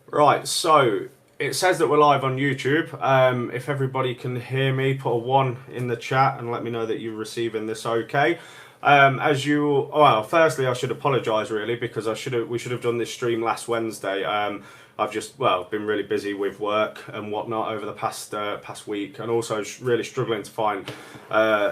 Right, so it says that we're live on YouTube. If everybody can hear me, put a one in the chat and let me know that you're receiving this okay. Well, firstly, I should apologise really because we should have done this stream last Wednesday. I've just been really busy with work and whatnot over the past week, and also really struggling to find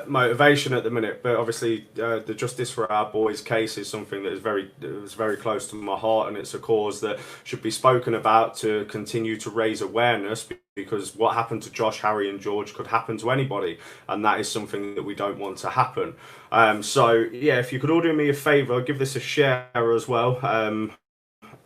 motivation at the minute. But obviously, the Justice for Our Boys case is something that is very close to my heart, and it's a cause that should be spoken about to continue to raise awareness. Because what happened to Josh, Harry, and George could happen to anybody, and that is something that we don't want to happen. So yeah, if you could all do me a favour, give this a share as well.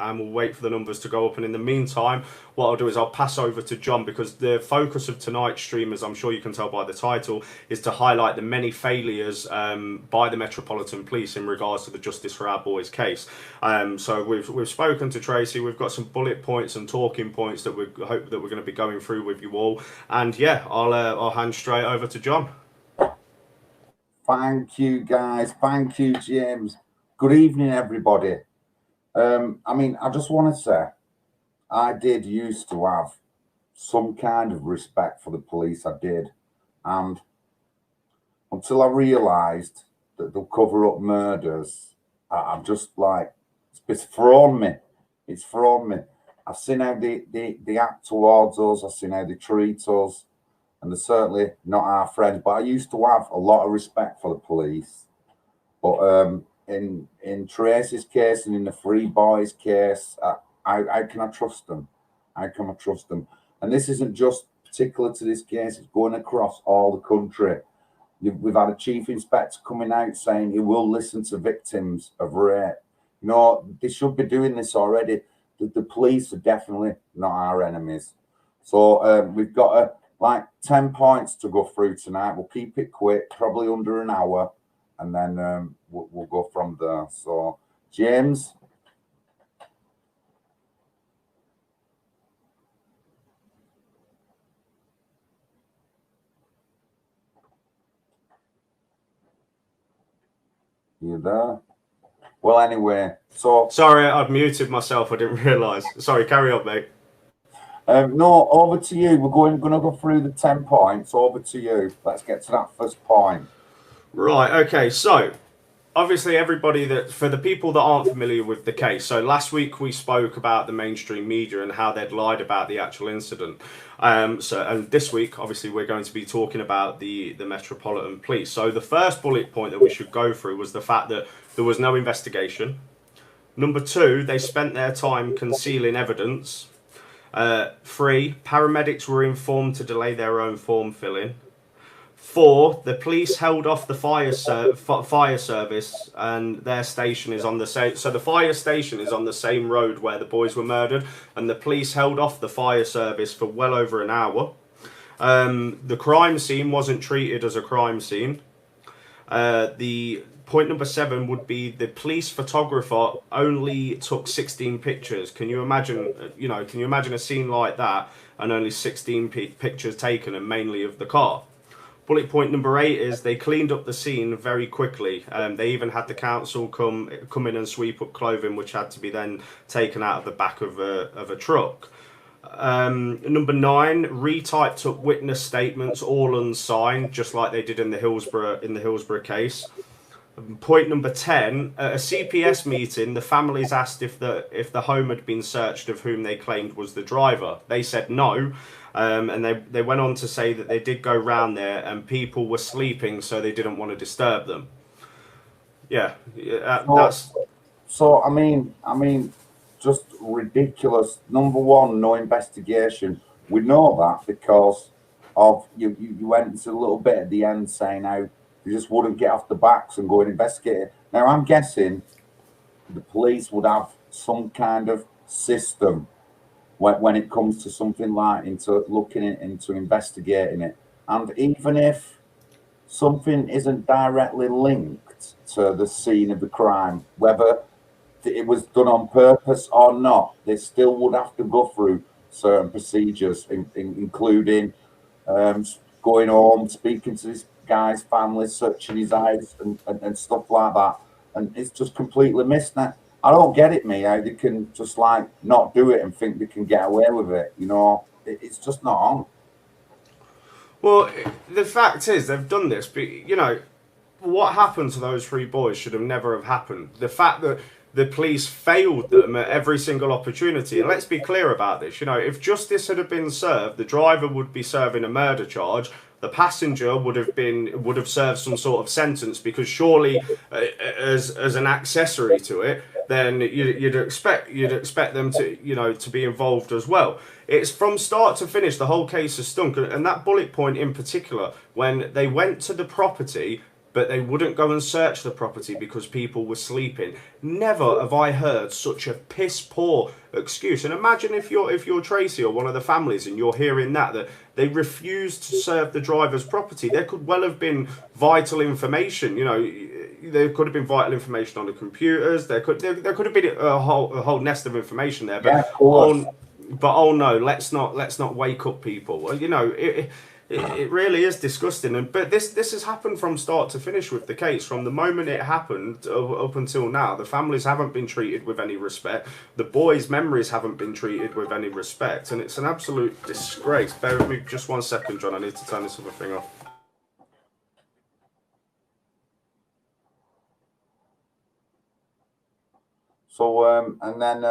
And we'll wait for the numbers to go up. And in the meantime, what I'll do is I'll pass over to John, because the focus of tonight's stream, as I'm sure you can tell by the title, is to highlight the many failures by the Metropolitan Police in regards to the Justice for Our Boys case. So we've spoken to Tracey. We've got some bullet points and talking points that we hope that we're going to be going through with you all. And yeah, I'll hand straight over to John. Thank you, guys. Thank you, James. Good evening, everybody. I just want to say, I did used to have some kind of respect for the police. I did. And until I realised that they'll cover up murders, I'm just like, it's thrown me. It's thrown me. I've seen how they act towards us. I've seen how they treat us. And they're certainly not our friends. But I used to have a lot of respect for the police. But in Tracey's case and in the Three Boys case, how can I trust them? How can I trust them? And this isn't just particular to this case; it's going across all the country. We've had a chief inspector coming out saying he will listen to victims of rape. You know, they should be doing this already. The police are definitely not our enemies. So we've got like 10 points to go through tonight. We'll keep it quick, probably under an hour, and then we'll go from there. So, James. You there? Well, anyway, so... Sorry, I've muted myself. I didn't realise. Sorry, carry on, mate. No, over to you. We're going to go through the 10 points. Over to you. Let's get to that first point. Right, okay, so obviously for the people that aren't familiar with the case, so last week we spoke about the mainstream media and how they'd lied about the actual incident. And this week, obviously, we're going to be talking about the Metropolitan Police. So the first bullet point that we should go through was the fact that there was no investigation. Number two, they spent their time concealing evidence. 3, paramedics were informed to delay their own form filling. 4, the police held off the fire service, and their station is on the same. So the fire station is on the same road where the boys were murdered, and the police held off the fire service for well over an hour. The crime scene wasn't treated as a crime scene. The point number 7 would be the police photographer only took 16 pictures. Can you imagine? Can you imagine a scene like that and only 16 pictures taken, and mainly of the car? Bullet point number 8 is they cleaned up the scene very quickly. They even had the council come in and sweep up clothing, which had to be then taken out of the back of a truck. Number 9, retyped up witness statements, all unsigned, just like they did in the Hillsborough case. Point number 10, at a CPS meeting, the families asked if the home had been searched of whom they claimed was the driver. They said no, and they went on to say that they did go round there and people were sleeping, so they didn't want to disturb them. That's... So I mean, just ridiculous. Number 1, no investigation. We know that because of you went into a little bit at the end saying how they just wouldn't get off the backs and go and investigate it. Now, I'm guessing the police would have some kind of system when it comes to something like into investigating it. And even if something isn't directly linked to the scene of the crime, whether it was done on purpose or not, they still would have to go through certain procedures, including going home, speaking to this guy's family, searching his eyes and stuff like that. And it's just completely missed now. I don't get it, me, how they can just like not do it and think they can get away with it. You know, it's just not on. Well, the fact is they've done this, but you know what happened to those three boys should have never have happened. The fact that the police failed them at every single opportunity, and let's be clear about this. You know, if justice had been served, the driver would be serving a murder charge. The passenger would have served some sort of sentence, because surely, as an accessory to it, then you'd expect them to be involved as well. It's from start to finish, the whole case has stunk, and that bullet point in particular, when they went to the property but they wouldn't go and search the property because people were sleeping. Never have I heard such a piss poor excuse. And imagine if you're Tracey or one of the families and you're hearing that they refused to serve the driver's property. There could well have been vital information. You know, there could have been vital information on the computers. There could have been a whole nest of information there. But Yeah, of course. oh no, let's not wake up people. Well, you know, it really is disgusting. But this has happened from start to finish with the case. From the moment it happened up until now, the families haven't been treated with any respect. The boys' memories haven't been treated with any respect, and it's an absolute disgrace. Bear with me just 1 second, John. I need to turn this other thing off. So, and then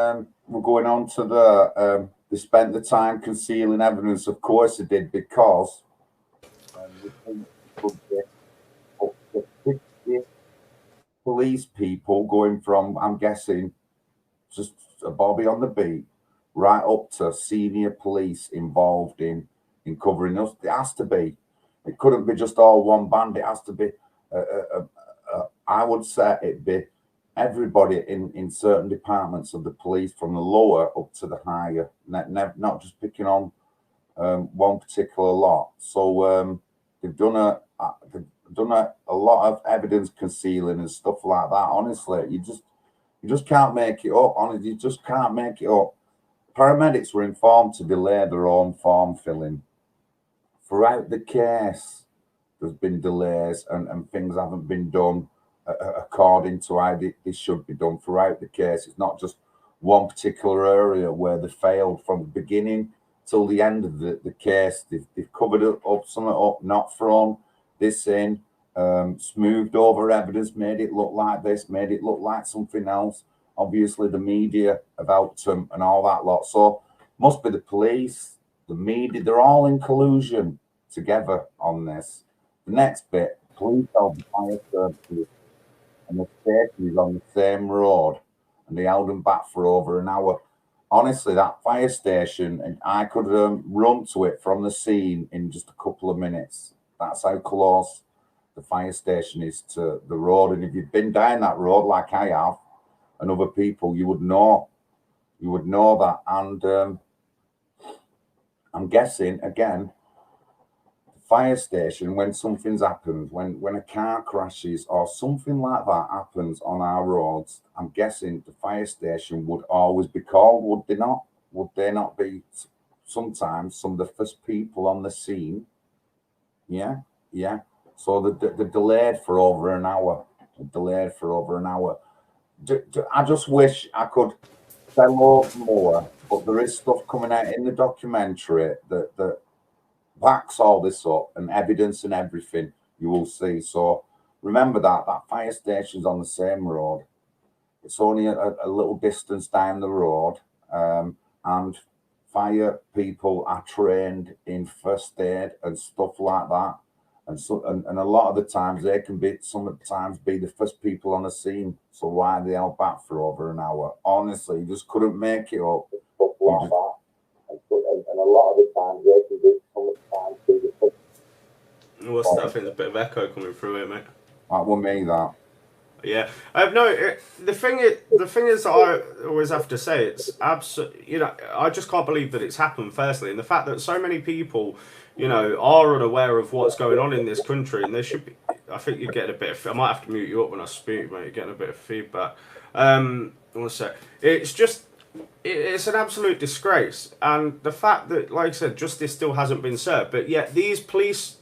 we're going on to the, they spent the time concealing evidence. Of course they did, because police people going from, I'm guessing, just a bobby on the beat, right up to senior police involved in covering us. It has to be. It couldn't be just all one band. It has to be, I would say it'd be everybody in certain departments of the police, from the lower up to the higher, not just picking on one particular lot. So they've done a lot of evidence concealing and stuff like that. Honestly, you just can't make it up. Honestly, you just can't make it up. Paramedics were informed to delay their own form filling. Throughout the case, there's been delays and things haven't been done according to how they should be done throughout the case. It's not just one particular area where they failed from the beginning till the end of the case. They've covered something up, not thrown this in, smoothed over evidence, made it look like this, made it look like something else. Obviously, the media have helped them and all that lot. So, must be the police, the media, they're all in collusion together on this. The next bit, police held the fire services and the station is on the same road, and they held them back for over an hour. Honestly, that fire station, and I could run to it from the scene in just a couple of minutes. That's how close the fire station is to the road. And if you've been down that road like I have, and other people, you would know that. And I'm guessing again, fire station, when something's happened, when a car crashes or something like that happens on our roads, I'm guessing the fire station would always be called, would they not? Would they not be sometimes some of the first people on the scene? Yeah. So the delayed for over an hour. I just wish I could tell more, but there is stuff coming out in the documentary that backs all this up, and evidence and everything you will see. So remember that fire station's on the same road. It's only a little distance down the road, and fire people are trained in first aid and stuff like that. And so, and a lot of the times they can be sometimes be the first people on the scene. So why are they held back for over an hour? Honestly, you just couldn't make it up. And a lot of the times they can be sometimes be the first. What's that? I think there's a bit of echo coming through here, mate. That will mean that. Yeah, the thing is, I always have to say, it's absolutely, you know, I just can't believe that it's happened. Firstly, and the fact that so many people, you know, are unaware of what's going on in this country, and there should be. I think you're getting a bit of. I might have to mute you up when I speak, mate. You're getting a bit of feedback. One sec. It's just. It's an absolute disgrace, and the fact that, like I said, justice still hasn't been served, but yet these police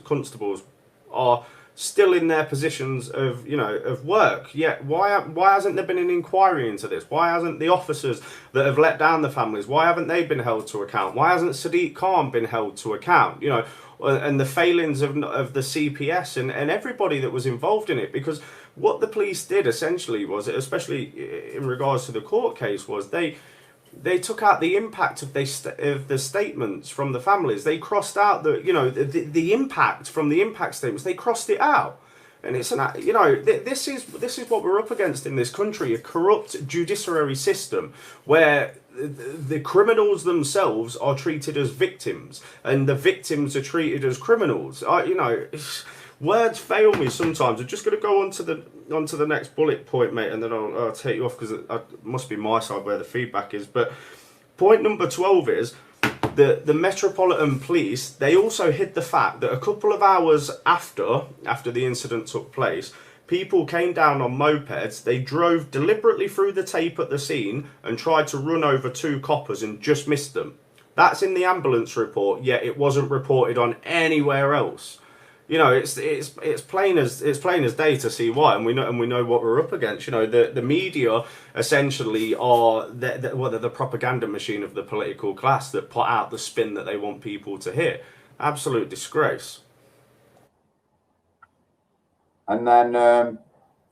constables are still in their positions of, you know, of work. Yet why hasn't there been an inquiry into this? Why hasn't the officers that have let down the families, why haven't they been held to account? Why hasn't Sadiq Khan been held to account? You know, and the failings of the CPS and everybody that was involved in it. Because what the police did essentially was, especially in regards to the court case, was they took out the impact of the statements from the families. They crossed out the impact from the impact statements. They crossed it out. And it's this is what we're up against in this country: a corrupt judiciary system where the criminals themselves are treated as victims, and the victims are treated as criminals. Words fail me sometimes. I'm just going to go on to the next bullet point, mate, and then I'll take you off, because it must be my side where the feedback is. But point number 12 is the Metropolitan Police. They also hid the fact that a couple of hours after the incident took place, people came down on mopeds. They drove deliberately through the tape at the scene and tried to run over 2 coppers and just missed them. That's in the ambulance report, yet it wasn't reported on anywhere else. You know, it's plain as day to see why, and we know what we're up against. You know, the media essentially are the propaganda machine of the political class that put out the spin that they want people to hear. Absolute disgrace. And then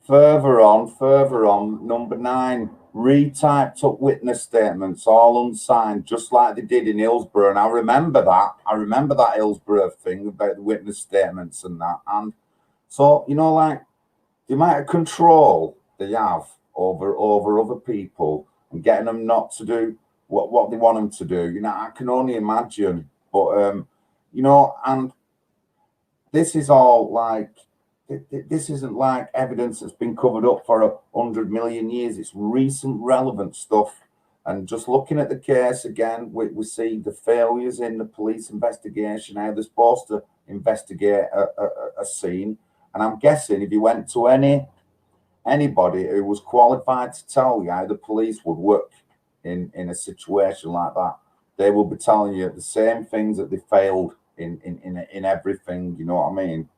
further on, number 9, retyped up witness statements, all unsigned, just like they did in Hillsborough. And I remember that Hillsborough thing about the witness statements and that. And so, you know, like the amount of control they have over other people and getting them not to do what they want them to do, you know, I can only imagine. But you know, and this is all like, this isn't like evidence that's been covered up for 100 million years. It's recent, relevant stuff. And just looking at the case again, we see the failures in the police investigation, how they're supposed to investigate a scene. And I'm guessing if you went to anybody who was qualified to tell you how the police would work in a situation like that, they will be telling you the same things that they failed in everything. You know what I mean?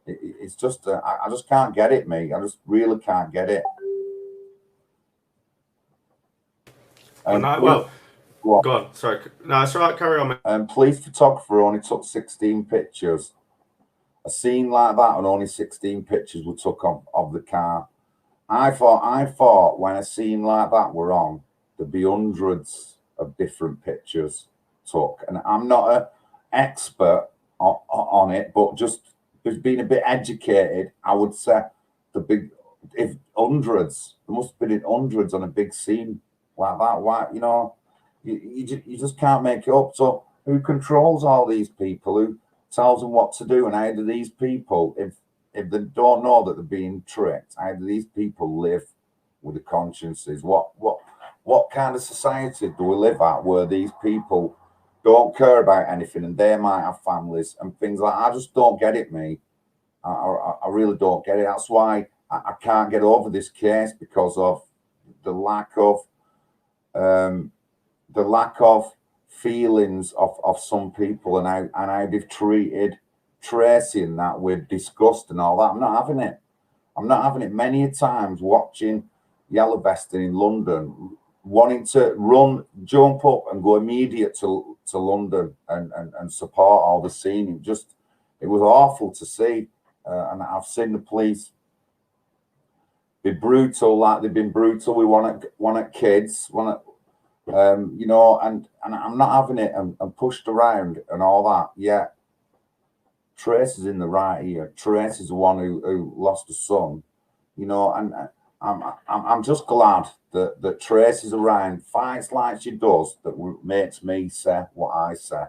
It's just, I just can't get it, mate. I just really can't get it. Go on. Sorry. No, it's all right. Carry on, mate. Police photographer only took 16 pictures. A scene like that, and only 16 pictures were took of the car. I thought when a scene like that were on, there'd be hundreds of different pictures took. And I'm not an expert on it, but just being a bit educated, I would say if hundreds, there must have been hundreds on a big scene like that. Why, you know, you just can't make it up. So who controls all these people? Who tells them what to do? And how do these people, if they don't know that they're being tricked, how do these people live with the consciences? What kind of society do we live at where these people don't care about anything, and they might have families and things like that? I just don't get it, me. I really don't get it. That's why I can't get over this case, because of the lack of feelings of some people, and how they've treated Tracey and that with disgust and all that. I'm not having it. I'm not having it. Many times watching Yellow Vesting in London, wanting to jump up and go immediate to London and support all the scene. It was awful to see. And I've seen the police be brutal, like they've been brutal. We want at kids, you know, and I'm not having it, and pushed around and all that. Yeah, Tracey's in the right here. Tracey's the one who lost a son, you know, and I'm just glad that Tracey's around, fights like she does, that makes me say what I say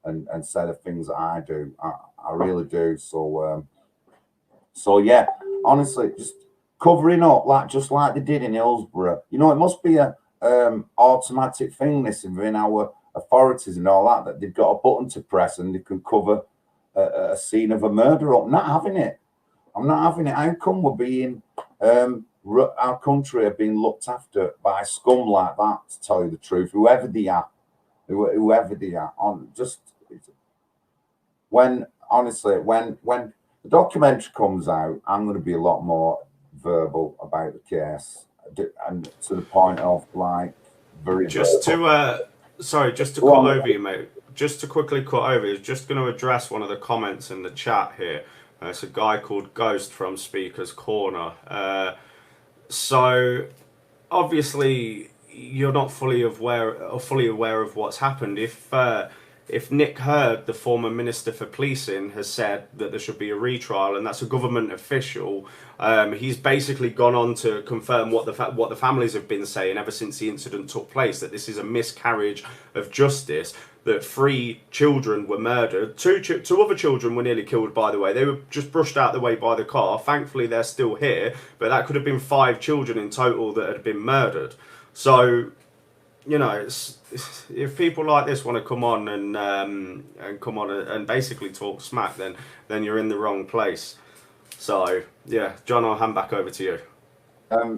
and say the things that I do. I really do. So yeah, honestly, just covering up just like they did in Hillsborough. You know, it must be a automatic thing, this, within our authorities and all that they've got a button to press and they can cover a scene of a murder up. I'm not having it. I'm not having it. How come we're being our country are being looked after by scum like that, to tell you the truth, whoever they are, on just when honestly when the documentary comes out, I'm going to be a lot more verbal about the case, and to the point of like very Just verbal. to, sorry, just to Go cut on. over you, mate. Just to quickly cut over, is just going to address one of the comments in the chat here. It's a guy called Ghost from Speaker's Corner. So obviously you're not fully aware of what's happened. If Nick Hurd, the former Minister for Policing, has said that there should be a retrial, and that's a government official, he's basically gone on to confirm what the families have been saying ever since the incident took place, that this is a miscarriage of justice, that 3 children were murdered. Two other children were nearly killed, by the way. They were just brushed out of the way by the car. Thankfully, they're still here, but that could have been 5 children in total that had been murdered. So, you know, if people like this want to come on and basically talk smack, then you're in the wrong place. So, yeah, John, I'll hand back over to you.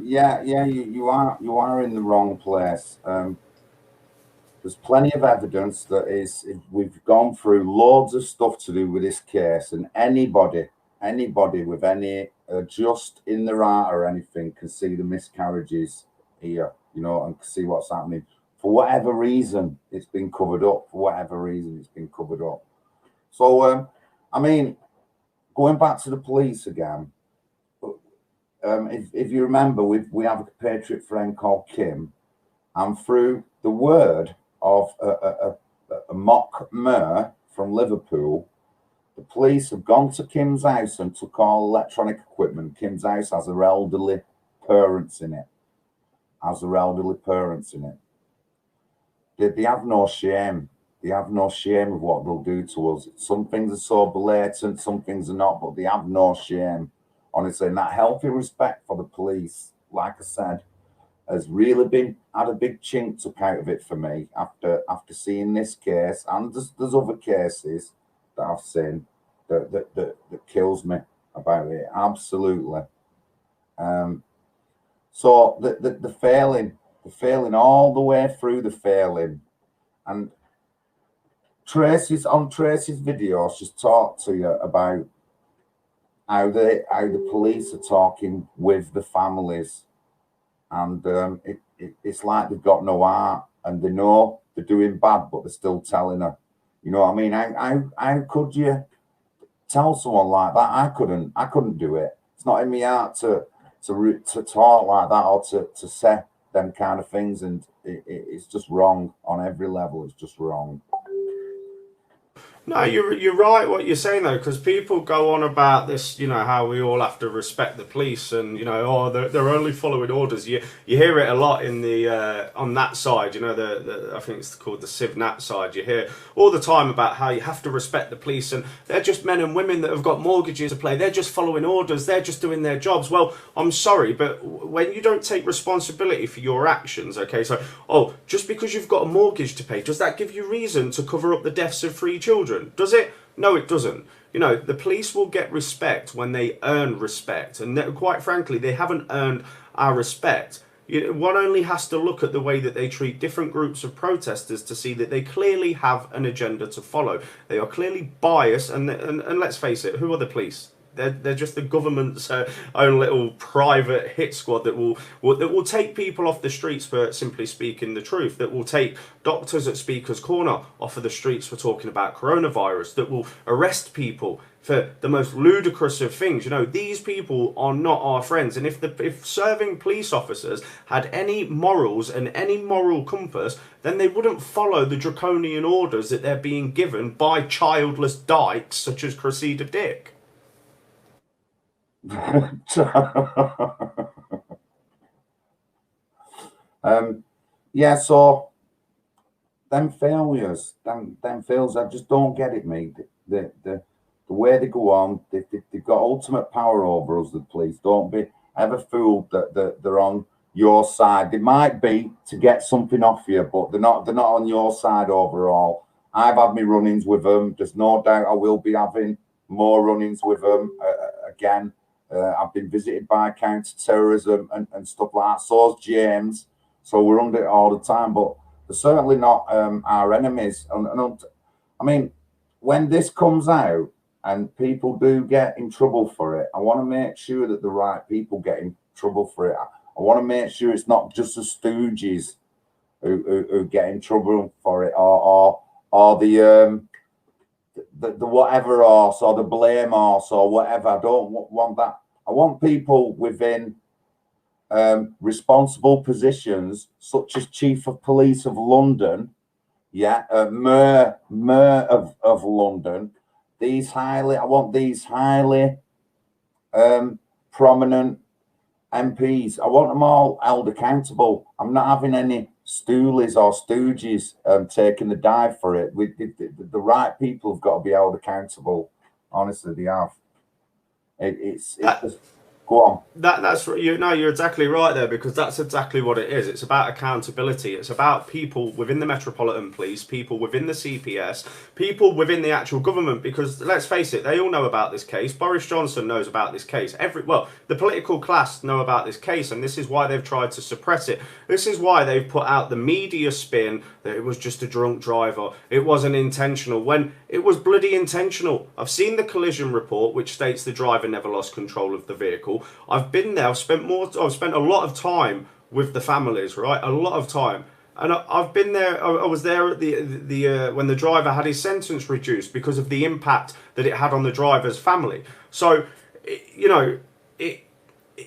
Yeah, you are in the wrong place. There's plenty of evidence that we've gone through loads of stuff to do with this case, and anybody with any just in their art or anything can see the miscarriages here, you know, and see what's happening. For whatever reason, it's been covered up. For whatever reason, it's been covered up. So, I mean, going back to the police again, if you remember, we have a patriot friend called Kim, and through the word of a mock mayor from Liverpool, the police have gone to Kim's house and took all electronic equipment. Kim's house has her elderly parents in it. They have no shame. They have no shame of what they'll do to us. Some things are so blatant, some things are not, but they have no shame. Honestly, and that healthy respect for the police, like I said, has really had a big chink took out of it for me after seeing this case, and there's other cases that I've seen that kills me about it absolutely. So the failing all the way through the failing, and Tracey's video, she's talked to you about how the police are talking with the families. And it's like they've got no heart, and they know they're doing bad, but they're still telling her. You know what I mean? How could you tell someone like that? I couldn't do it. It's not in my heart to talk like that or to say them kind of things, and it's just wrong on every level. It's just wrong. No, you're right what you're saying though, because people go on about this, you know, how we all have to respect the police, and you know, oh, they're only following orders. You hear it a lot in the on that side, you know, the I think it's called the CivNat side. You hear all the time about how you have to respect the police, and they're just men and women that have got mortgages to pay. They're just following orders. They're just doing their jobs. Well, I'm sorry, but when you don't take responsibility for your actions, okay, so just because you've got a mortgage to pay, does that give you reason to cover up the deaths of 3 children? Does it? No, it doesn't. You know, the police will get respect when they earn respect, and quite frankly, they haven't earned our respect. One only has to look at the way that they treat different groups of protesters to see that they clearly have an agenda to follow. They are clearly biased, and let's face it, who are the police? They're just the government's own little private hit squad that will take people off the streets for simply speaking the truth, that will take doctors at Speaker's Corner off of the streets for talking about coronavirus, that will arrest people for the most ludicrous of things. You know, these people are not our friends, and if serving police officers had any morals and any moral compass, then they wouldn't follow the draconian orders that they're being given by childless dykes such as Cressida Dick. Yeah, so them failures, I just don't get it, mate. The way they go on, they've got ultimate power over us, the police. Don't be ever fooled that they're on your side. They might be to get something off you, but they're not on your side overall. I've had my run-ins with them. There's no doubt I will be having more run-ins with them again. I've been visited by counter-terrorism and stuff like that. So's James. So we're under it all the time, but they're certainly not our enemies. And I mean, when this comes out, and people do get in trouble for it. I want to make sure that the right people get in trouble for it. I want to make sure it's not just the stooges who get in trouble for it, or the whatever horse, or the blame horse, or whatever. I don't want that. I want people within responsible positions, such as Chief of Police of London, Mayor of London. I want these highly prominent MPs. I want them all held accountable. I'm not having any stoolies or stooges taking the dive for it. The right people have got to be held accountable. Honestly, they have. It's just, go on. That's you're exactly right there, because that's exactly what it is. It's about accountability. It's about people within the Metropolitan Police, people within the CPS, people within the actual government. Because let's face it, they all know about this case. Boris Johnson knows about this case. The political class know about this case, and this is why they've tried to suppress it. This is why they've put out the media spin that it was just a drunk driver. It wasn't intentional, when it was bloody intentional. I've seen the collision report, which states the driver never lost control of the vehicle. I've been there. I've spent a lot of time with the families, right? A lot of time, and I've been there. I was there at the when the driver had his sentence reduced because of the impact that it had on the driver's family. So,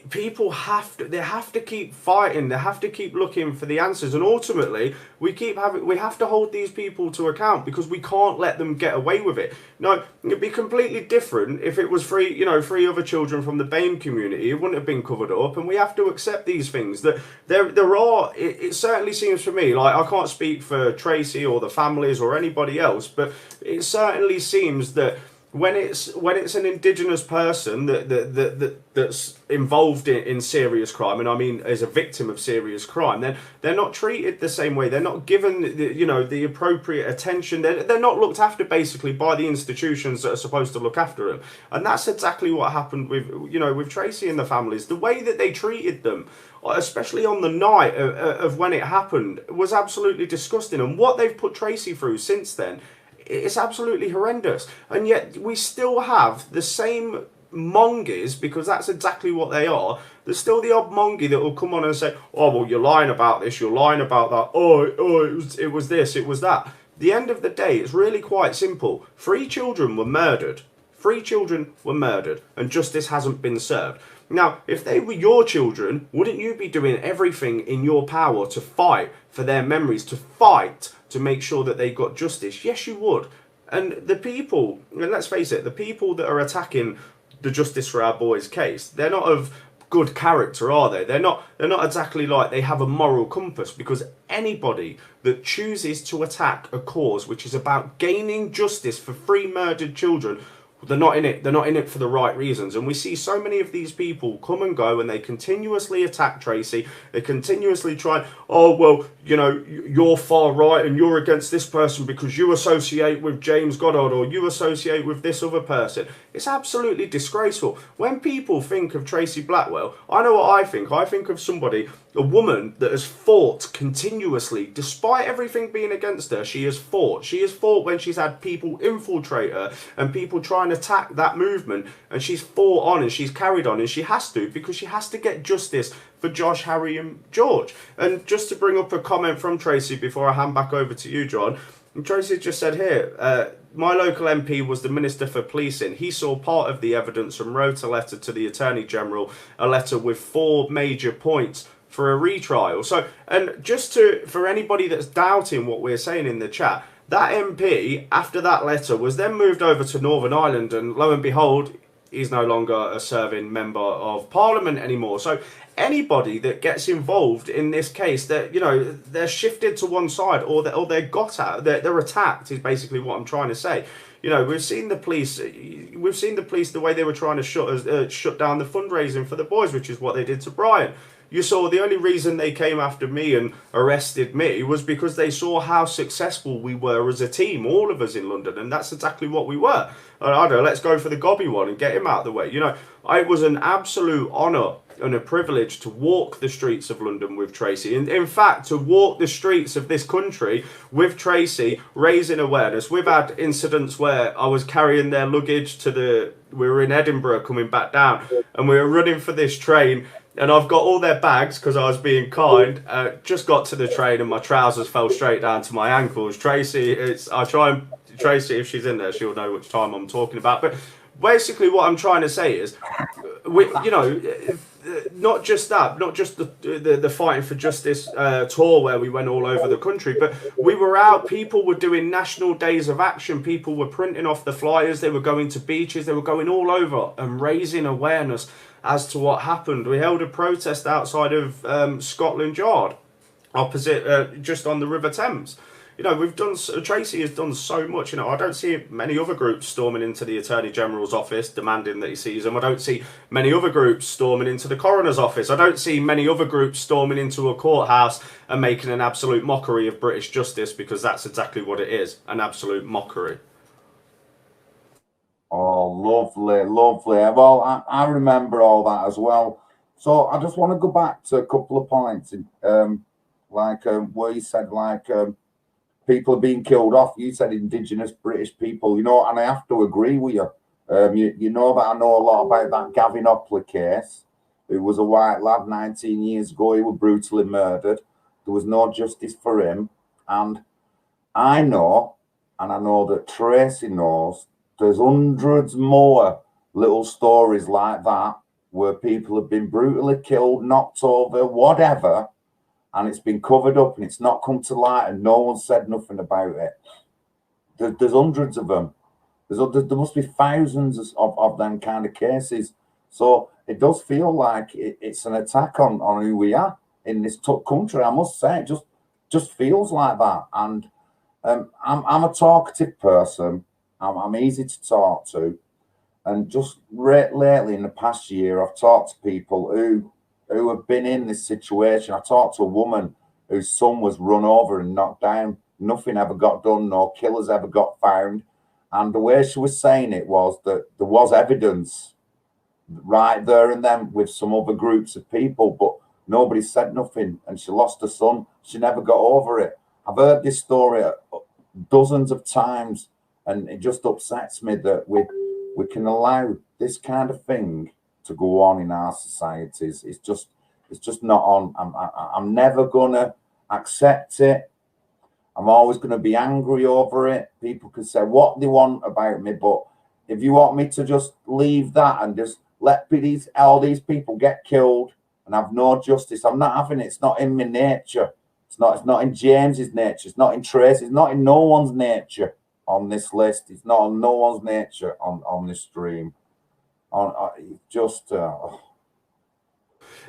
people have to keep fighting. They have to keep looking for the answers, and ultimately we have to hold these people to account, because we can't let them get away with it. No, it'd be completely different if it was three other children from the BAME community. It wouldn't have been covered up, and we have to accept these things. That it certainly seems for me, like, I can't speak for Tracey or the families or anybody else, but it certainly seems that when it's an Indigenous person that's involved in serious crime, and I mean as a victim of serious crime, then they're not treated the same way. They're not given the appropriate attention. They're not looked after basically by the institutions that are supposed to look after them. And that's exactly what happened with Tracey and the families. The way that they treated them, especially on the night of when it happened, was absolutely disgusting. And what they've put Tracey through since then, it's absolutely horrendous. And yet we still have the same mongies, because that's exactly what they are. There's still the odd mongie that will come on and say, oh, well, you're lying about this, you're lying about that, it was this, it was that. At the end of the day, it's really quite simple. 3 children were murdered. 3 children were murdered, and justice hasn't been served. Now, if they were your children, wouldn't you be doing everything in your power to fight for their memories, to fight to make sure that they got justice? Yes, you would. And the people, and let's face it, the people that are attacking the Justice for Our Boys case, they're not of good character, are they? They're not exactly like they have a moral compass, because anybody that chooses to attack a cause which is about gaining justice for 3 murdered children, they're not in it. They're not in it for the right reasons. And we see so many of these people come and go, and they continuously attack Tracey. They continuously try, oh, well, you're far right and you're against this person because you associate with James Goddard, or you associate with this other person. It's absolutely disgraceful. When people think of Tracey Blackwell, I know what I think. I think of somebody, a woman that has fought continuously, despite everything being against her. She has fought. She has fought when she's had people infiltrate her and people try and attack that movement, and she's fought on and she's carried on, and she has to, because she has to get justice for Josh, Harry and George. And just to bring up a comment from Tracey before I hand back over to you, John, Tracey just said here, my local MP was the Minister for Policing. He saw part of the evidence and wrote a letter to the Attorney General, a letter with 4 major points for a retrial. So, and for anybody that's doubting what we're saying in the chat, that MP, after that letter, was then moved over to Northern Ireland, and lo and behold, he's no longer a serving member of Parliament anymore. So anybody that gets involved in this case, that they're shifted to one side, or they're got at, they're attacked, is basically what I'm trying to say. We've seen the police. We've seen the police the way they were trying to shut down the fundraising for the boys, which is what they did to Brian. You saw the only reason they came after me and arrested me was because they saw how successful we were as a team, all of us in London, and that's exactly what we were. I don't know, let's go for the gobby one and get him out of the way. It was an absolute honour and a privilege to walk the streets of London with Tracey. In fact, to walk the streets of this country with Tracey, raising awareness. We've had incidents where I was carrying their luggage we were in Edinburgh coming back down, and we were running for this train, and I've got all their bags because I was being kind. Just got to the train and my trousers fell straight down to my ankles. Tracey, Tracey, if she's in there, she'll know which time I'm talking about. But basically what I'm trying to say is, not just that, not just the Fighting for Justice tour where we went all over the country, but we were out, people were doing national days of action, people were printing off the flyers, they were going to beaches, they were going all over and raising awareness as to what happened. We held a protest outside of Scotland Yard, opposite, just on the River Thames. Tracey has done so much. I don't see many other groups storming into the Attorney General's office demanding that he sees them. I don't see many other groups storming into the Coroner's office. I don't see many other groups storming into a courthouse and making an absolute mockery of British justice, because that's exactly what it is, an absolute mockery. Oh, lovely, lovely. Well, I remember all that as well. So I just want to go back to a couple of points, where you said, people are being killed off. You said Indigenous British people, and I have to agree with you. You know that I know a lot about that Gavin Opler case, who was a white lad 19 years ago. He was brutally murdered. There was no justice for him. And I know that Tracey knows, there's hundreds more little stories like that where people have been brutally killed, knocked over, whatever, and it's been covered up and it's not come to light and no one said nothing about it. There's hundreds of them. There must be thousands of them kind of cases. So it does feel like it's an attack on who we are in this country. I must say, it just feels like that. And I'm a talkative person. I'm easy to talk to. And just lately in the past year, I've talked to people who have been in this situation. I talked to a woman whose son was run over and knocked down. Nothing ever got done. No killers ever got found. And the way she was saying it was that there was evidence right there and then with some other groups of people, but nobody said nothing. And she lost her son. She never got over it. I've heard this story dozens of times, and it just upsets me that we can allow this kind of thing to go on in our societies. It's just not on. I'm never gonna accept it. I'm always gonna be angry over it. People can say what they want about me, but if you want me to just leave that and just let all these people get killed and have no justice, I'm not having it. It's not in my nature. It's not in James's nature. It's not in Trace. It's not in no one's nature on this list. It's not on no one's nature on this stream.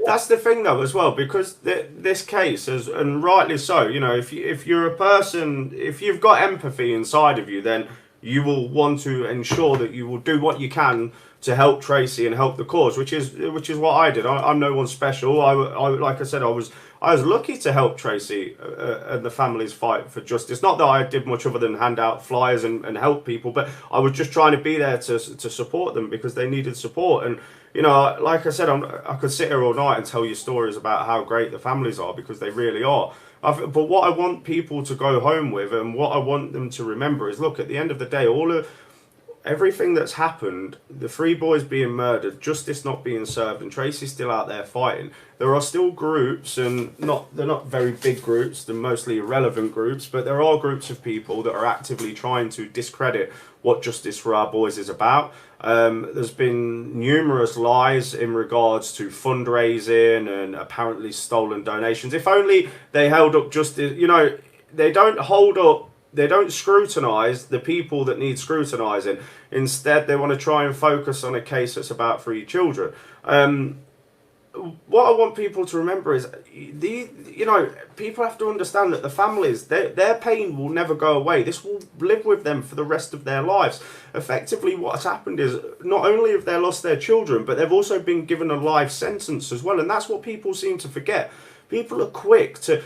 That's the thing though as well, because this case is, and rightly so, if you're a person, if you've got empathy inside of you, then you will want to ensure that you will do what you can to help Tracey and help the cause, which is what I did. I'm no one special. I like I said, I was lucky to help Tracey and the family's fight for justice. Not that I did much other than hand out flyers and help people, but I was just trying to be there to support them because they needed support. And like I said, I could sit here all night and tell you stories about how great the families are, because they really are. But what I want people to go home with, and what I want them to remember, is, look, at the end of the day, everything that's happened, the three boys being murdered, justice not being served, and Tracey's still out there fighting, there are still groups, and they're not very big groups, they're mostly irrelevant groups, but there are groups of people that are actively trying to discredit what Justice for Our Boys is about. There's been numerous lies in regards to fundraising and apparently stolen donations. If only they held up justice, they don't scrutinise the people that need scrutinising. Instead, they want to try and focus on a case that's about 3 children. What I want people to remember is, people have to understand that the families, their pain will never go away. This will live with them for the rest of their lives. Effectively, what's happened is, not only have they lost their children, but they've also been given a life sentence as well. And that's what people seem to forget. People are quick to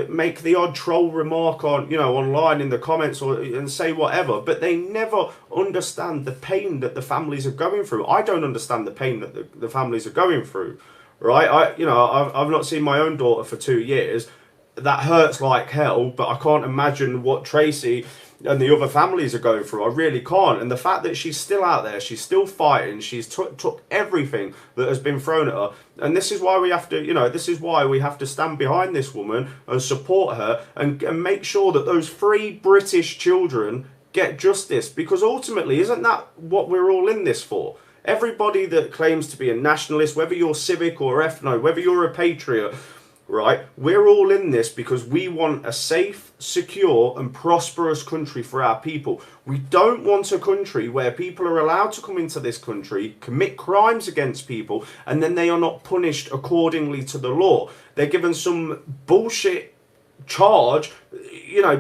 make the odd troll remark on, online in the comments and say whatever, but they never understand the pain that the families are going through. I don't understand the pain that the families are going through, right? I've not seen my own daughter for 2 years. That hurts like hell, but I can't imagine what Tracey and the other families are going through. I really can't. And the fact that she's still out there, she's still fighting, she's took everything that has been thrown at her. And this is why we have to, this is why we have to stand behind this woman and support her and make sure that those 3 British children get justice. Because ultimately, isn't that what we're all in this for? Everybody that claims to be a nationalist, whether you're civic or ethno, whether you're a patriot, right? We're all in this because we want a safe, secure and prosperous country for our people. We don't want a country where people are allowed to come into this country, commit crimes against people, and then they are not punished accordingly to the law. They're given some bullshit charge,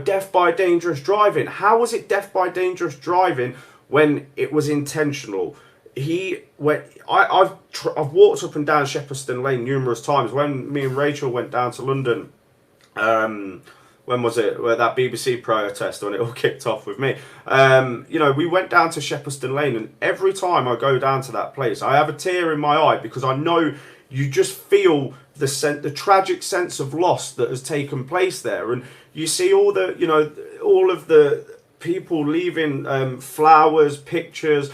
death by dangerous driving. How was it death by dangerous driving when it was intentional? I've walked up and down Shepperton Lane numerous times. When me and Rachel went down to London, when was it? Where that BBC protest, when it all kicked off with me. We went down to Shepperton Lane, and every time I go down to that place, I have a tear in my eye because I know you just feel the tragic sense of loss that has taken place there, and you see all of the people leaving flowers, pictures,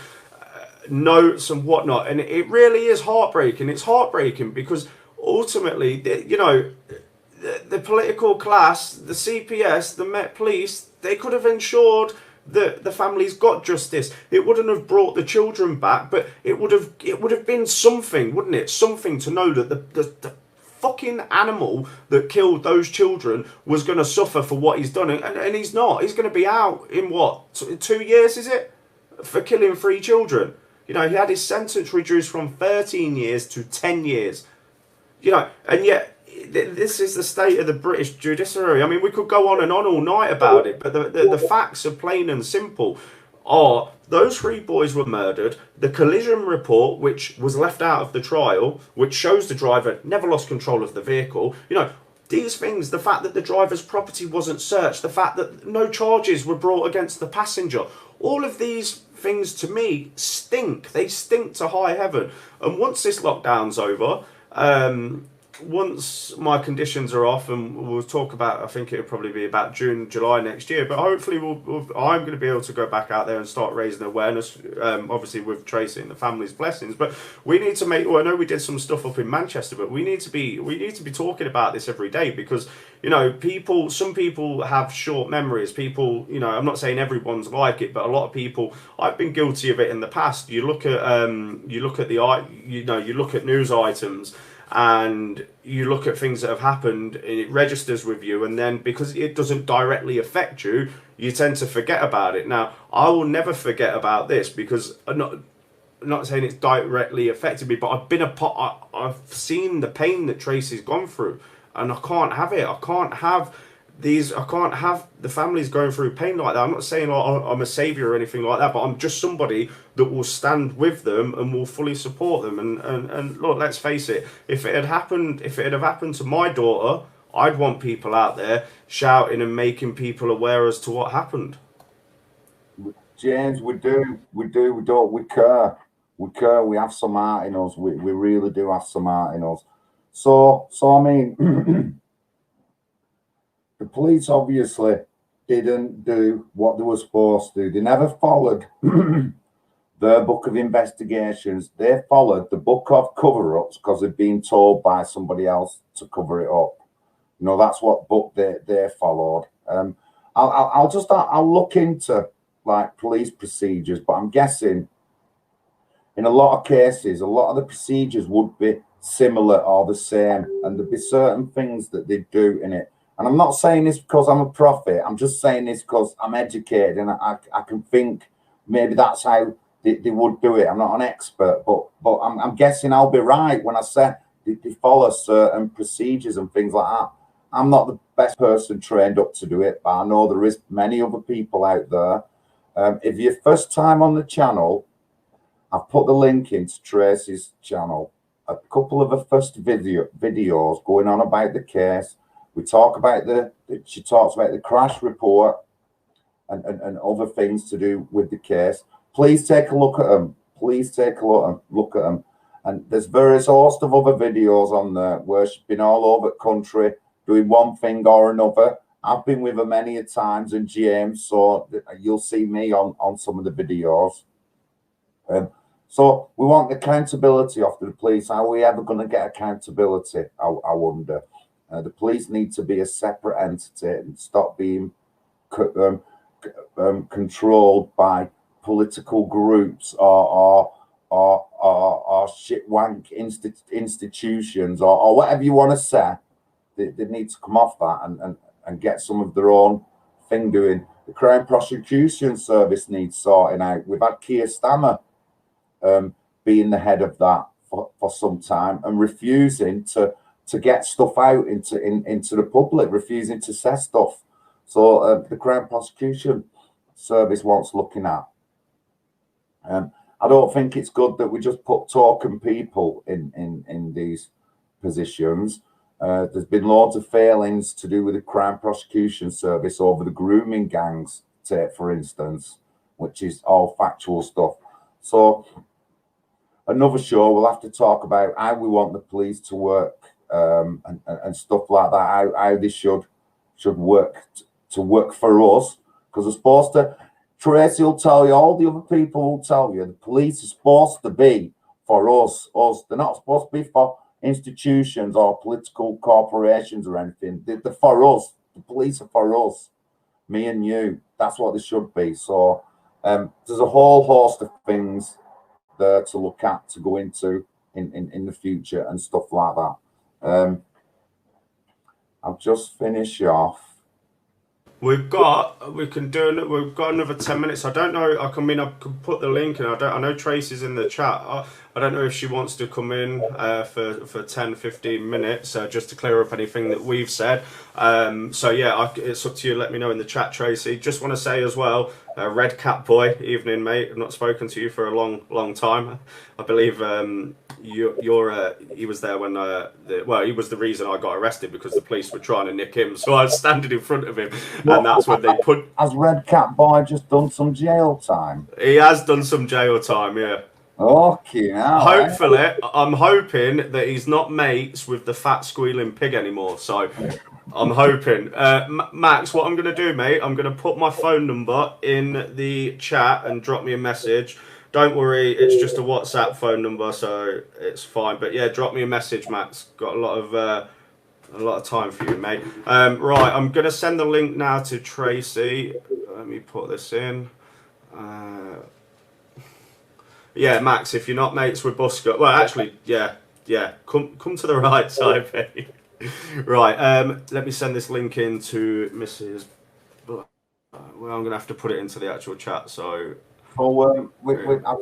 notes and whatnot, and it really is heartbreaking. It's heartbreaking because ultimately, the political class, the CPS, the Met Police, they could have ensured that the families got justice. It wouldn't have brought the children back, but it would have been something, wouldn't it? Something to know that the fucking animal that killed those children was going to suffer for what he's done, and he's not. He's going to be out in what, 2 years, is it, for killing 3 children? He had his sentence reduced from 13 years to 10 years. And yet, this is the state of the British judiciary. I mean, we could go on and on all night about it, but the facts are plain and simple. Those 3 boys were murdered. The collision report, which was left out of the trial, which shows the driver never lost control of the vehicle. These things, the fact that the driver's property wasn't searched, the fact that no charges were brought against the passenger, all of these things to me stink. They stink to high heaven. And once this lockdown's over, once my conditions are off, and we'll talk about, I think it'll probably be about June, July next year, but hopefully I'm going to be able to go back out there and start raising awareness, obviously with Tracey and the family's blessings. But we need to I know we did some stuff up in Manchester, but we need to be talking about this every day, because some people have short memories. People, I'm not saying everyone's like it, but a lot of people, I've been guilty of it in the past. You look at you look at news items, and you look at things that have happened, and it registers with you, and then because it doesn't directly affect you, you tend to forget about it. Now, I will never forget about this, because I'm not saying it's directly affected me, but I've seen the pain that Tracey's gone through, and I can't have it. I can't have the families going through pain like that. I'm not saying I'm a saviour or anything like that, but I'm just somebody that will stand with them and will fully support them. And look, let's face it, if it had happened to my daughter, I'd want people out there shouting and making people aware as to what happened. James, we care. We have some heart in us. We really do have some heart in us. So I mean, the police obviously didn't do what they were supposed to. They never followed their book of investigations. They followed the book of cover-ups because they'd been told by somebody else to cover it up. That's what book they followed. I'll look into like police procedures, but I'm guessing in a lot of cases, a lot of the procedures would be similar or the same, and there'd be certain things that they do in it. And I'm not saying this because I'm a prophet. I'm just saying this because I'm educated, and I can think maybe that's how they would do it. I'm not an expert, but I'm guessing I'll be right when I say they follow certain procedures and things like that. I'm not the best person trained up to do it, but I know there is many other people out there. If you're first time on the channel, I've put the link into Tracey's channel. A couple of her first videos going on about the case. We talk about she talks about the crash report and other things to do with the case. Please take a look at them. Please take a look at them. And there's various host of other videos on there where she's been all over the country doing one thing or another. I've been with her many a times in James, so you'll see me on some of the videos. So we want accountability of the police. How are we ever going to get accountability? I wonder. The police need to be a separate entity and stop being controlled by political groups or shitwank institutions or whatever you want to say. They need to come off that and get some of their own thing doing. The Crown Prosecution Service needs sorting out. We've had Keir Starmer being the head of that for some time and refusing to get stuff out into the public, refusing to say stuff. So the Crown Prosecution Service wants looking at. I don't think it's good that we just put token people in these positions. There's been loads of failings to do with the Crown Prosecution Service over the grooming gangs, for instance, which is all factual stuff. So another show, we'll have to talk about how we want the police to work and stuff like that, how they should work to work for us. Because they're supposed to, Tracey will tell you, all the other people will tell you, the police are supposed to be for us. They're not supposed to be for institutions or political corporations or anything. They're for us. The police are for us, me and you. That's what they should be. So there's a whole host of things there to look at, to go into in the future and stuff like that. I'll just finish off. We've got another 10 minutes. I don't know. I can put the link in. I know Tracey's in the chat. I don't know if she wants to come in for 10, 15 minutes just to clear up anything that we've said. So yeah, it's up to you. Let me know in the chat, Tracey. Just want to say as well, Red Cat Boy, evening, mate. I've not spoken to you for a long time. I believe he was there when he was the reason I got arrested, because the police were trying to nick him. So I was standing in front of him, and that's when they put. Has Red Cat Boy just done some jail time? He has done some jail time, yeah. Okay, now. Hopefully, I'm hoping that he's not mates with the fat squealing pig anymore. So I'm hoping. Max, what I'm going to do, mate, I'm going to put my phone number in the chat and drop me a message. Don't worry, it's just a WhatsApp phone number, so it's fine. But yeah, drop me a message, Max. Got a lot of time for you, mate. Right, I'm going to send the link now to Tracey. Let me put this in. Yeah, Max, if you're not mates with Busker, well, actually, yeah, come to the right side, mate. Right, let me send this link in to Mrs. Well, I'm gonna have to put it into the actual chat. So, I'm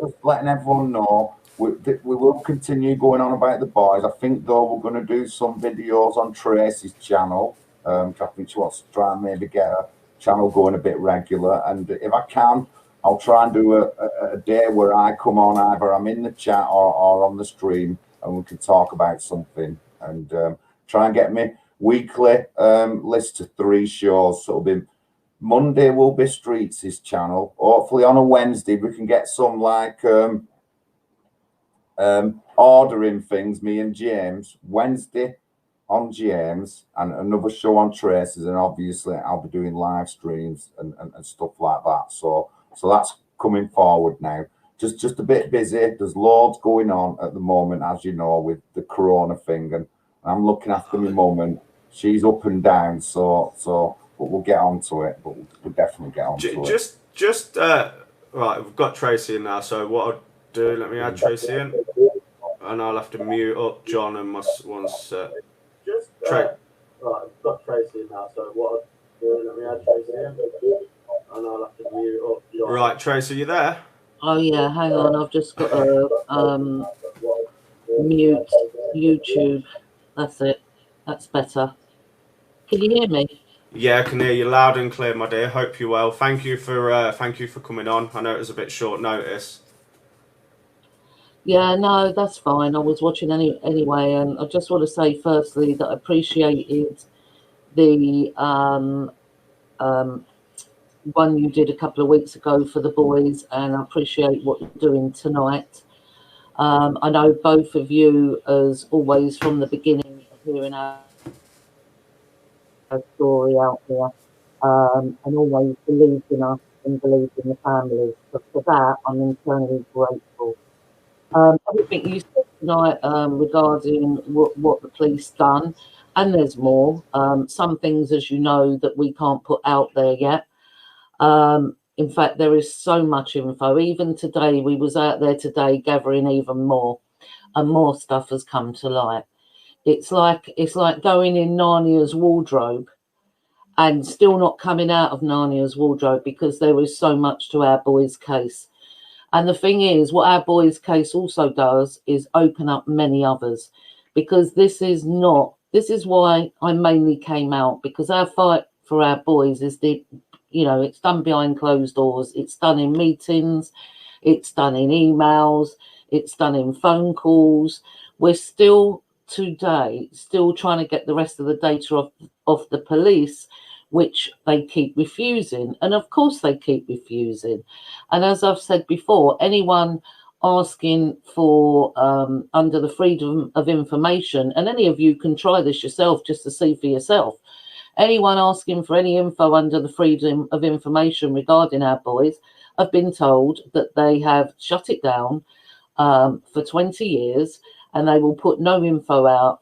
just letting everyone know we will continue going on about the boys. I think though we're going to do some videos on Tracey's channel. I think she wants to try and maybe get her channel going a bit regular, and if I can, I'll try and do a day where I come on, either I'm in the chat or on the stream, and we can talk about something, and try and get me weekly list of 3 shows. So it'll be Monday will be Streets' channel. Hopefully on a Wednesday we can get some like ordering things, me and James. Wednesday on James, and another show on Tracey's, and obviously I'll be doing live streams and stuff like that. So that's coming forward now. Just a bit busy. There's loads going on at the moment, as you know, with the corona thing, and I'm looking after my mum, and she's up and down. So but we'll get onto it. But we'll definitely get onto it. Right, we've got Tracey in now. So what I'll do, let me add Tracey in, and I'll have to mute up John and one sec. Right, we've got Tracey in now. So what I'll do, let me add Tracey in, and I'll have to mute up John. Right, Tracey, you there? Oh yeah, hang on. I've just got to mute YouTube. That's it. That's better. Can you hear me? Yeah, I can hear you loud and clear, my dear. Hope you're well. Thank you for coming on. I know it was a bit short notice. Yeah, no, that's fine. I was watching anyway, and I just want to say firstly that I appreciated the one you did a couple of weeks ago for the boys, and I appreciate what you're doing tonight. I know both of you, as always, from the beginning of hearing our story out there, and always believed in us and believed in the families. So for that, I'm eternally grateful. Everything you said tonight regarding what the police done, and there's more. Some things, as you know, that we can't put out there yet. In fact, there is so much info. Even today, we was out there today gathering even more, and more stuff has come to light. It's like going in Narnia's wardrobe and still not coming out of Narnia's wardrobe, because there is so much to our boy's case. And the thing is, what our boy's case also does is open up many others, because this is why I mainly came out, because our fight for our boys is it's done behind closed doors. It's done in meetings. It's done in emails. It's done in phone calls. We're still today trying to get the rest of the data off the police, which they keep refusing. And of course they keep refusing. And as I've said before, anyone asking for under the Freedom of Information, and any of you can try this yourself just to see for yourself, anyone asking for any info under the Freedom of Information regarding our boys have been told that they have shut it down for 20 years, and they will put no info out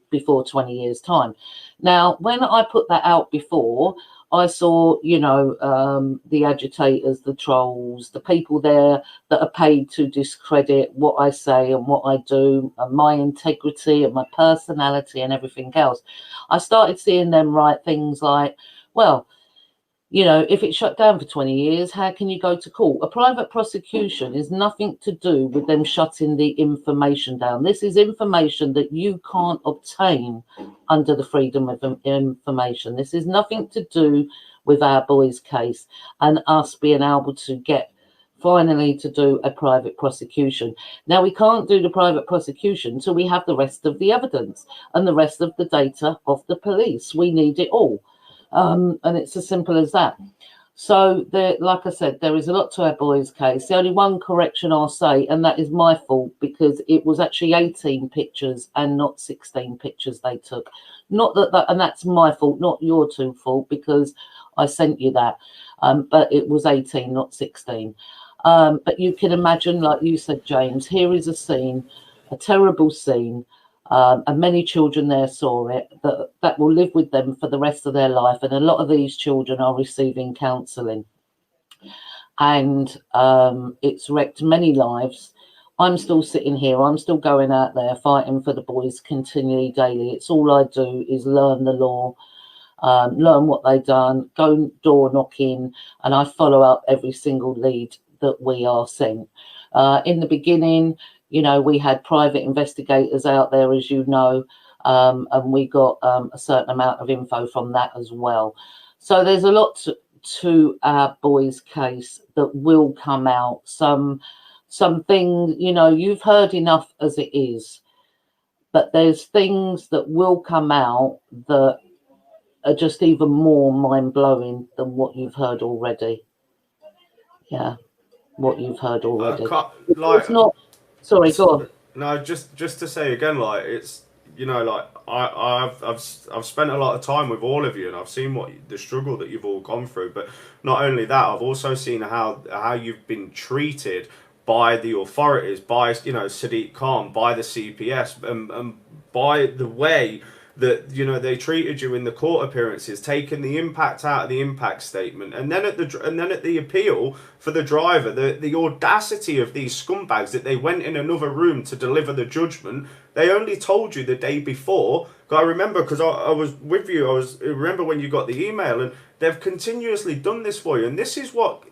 before 20 years' time. Now, when I put that out before, I saw, the agitators, the trolls, the people there that are paid to discredit what I say and what I do, and my integrity and my personality and everything else. I started seeing them write things like, well, if it's shut down for 20 years, how can you go to court? A private prosecution is nothing to do with them shutting the information down. This is information that you can't obtain under the Freedom of Information. This is nothing to do with our boy's case and us being able to get finally to do a private prosecution. Now, we can't do the private prosecution until we have the rest of the evidence and the rest of the data of the police. We need it all. And it's as simple as that. So, like I said, there is a lot to our boy's case. The only one correction I'll say, and that is my fault, because it was actually 18 pictures and not 16 pictures they took. Not that, and that's my fault, not your two fault, because I sent you that. But it was 18, not 16. But you can imagine, like you said, James, here is a scene, a terrible scene. And many children there saw it, that will live with them for the rest of their life. And a lot of these children are receiving counselling. And it's wrecked many lives. I'm still sitting here. I'm still going out there fighting for the boys continually, daily. It's all I do is learn the law, learn what they've done, go door knocking, and I follow up every single lead that we are sent. In the beginning, we had private investigators out there, as you know, and we got a certain amount of info from that as well. So there's a lot to our boys' case that will come out. Some things, you've heard enough as it is, but there's things that will come out that are just even more mind-blowing than what you've heard already. Yeah, what you've heard already. It's not... Sorry, go on. No, just to say again, like, it's, I've spent a lot of time with all of you, and I've seen the struggle that you've all gone through. But not only that, I've also seen how you've been treated by the authorities, by Sadiq Khan, by the CPS, and by the way that they treated you in the court appearances, taking the impact out of the impact statement, and then at the appeal for the driver, the audacity of these scumbags that they went in another room to deliver the judgment. They only told you the day before. I remember, because I was with you. I remember when you got the email, and they've continuously done this for you. And this is what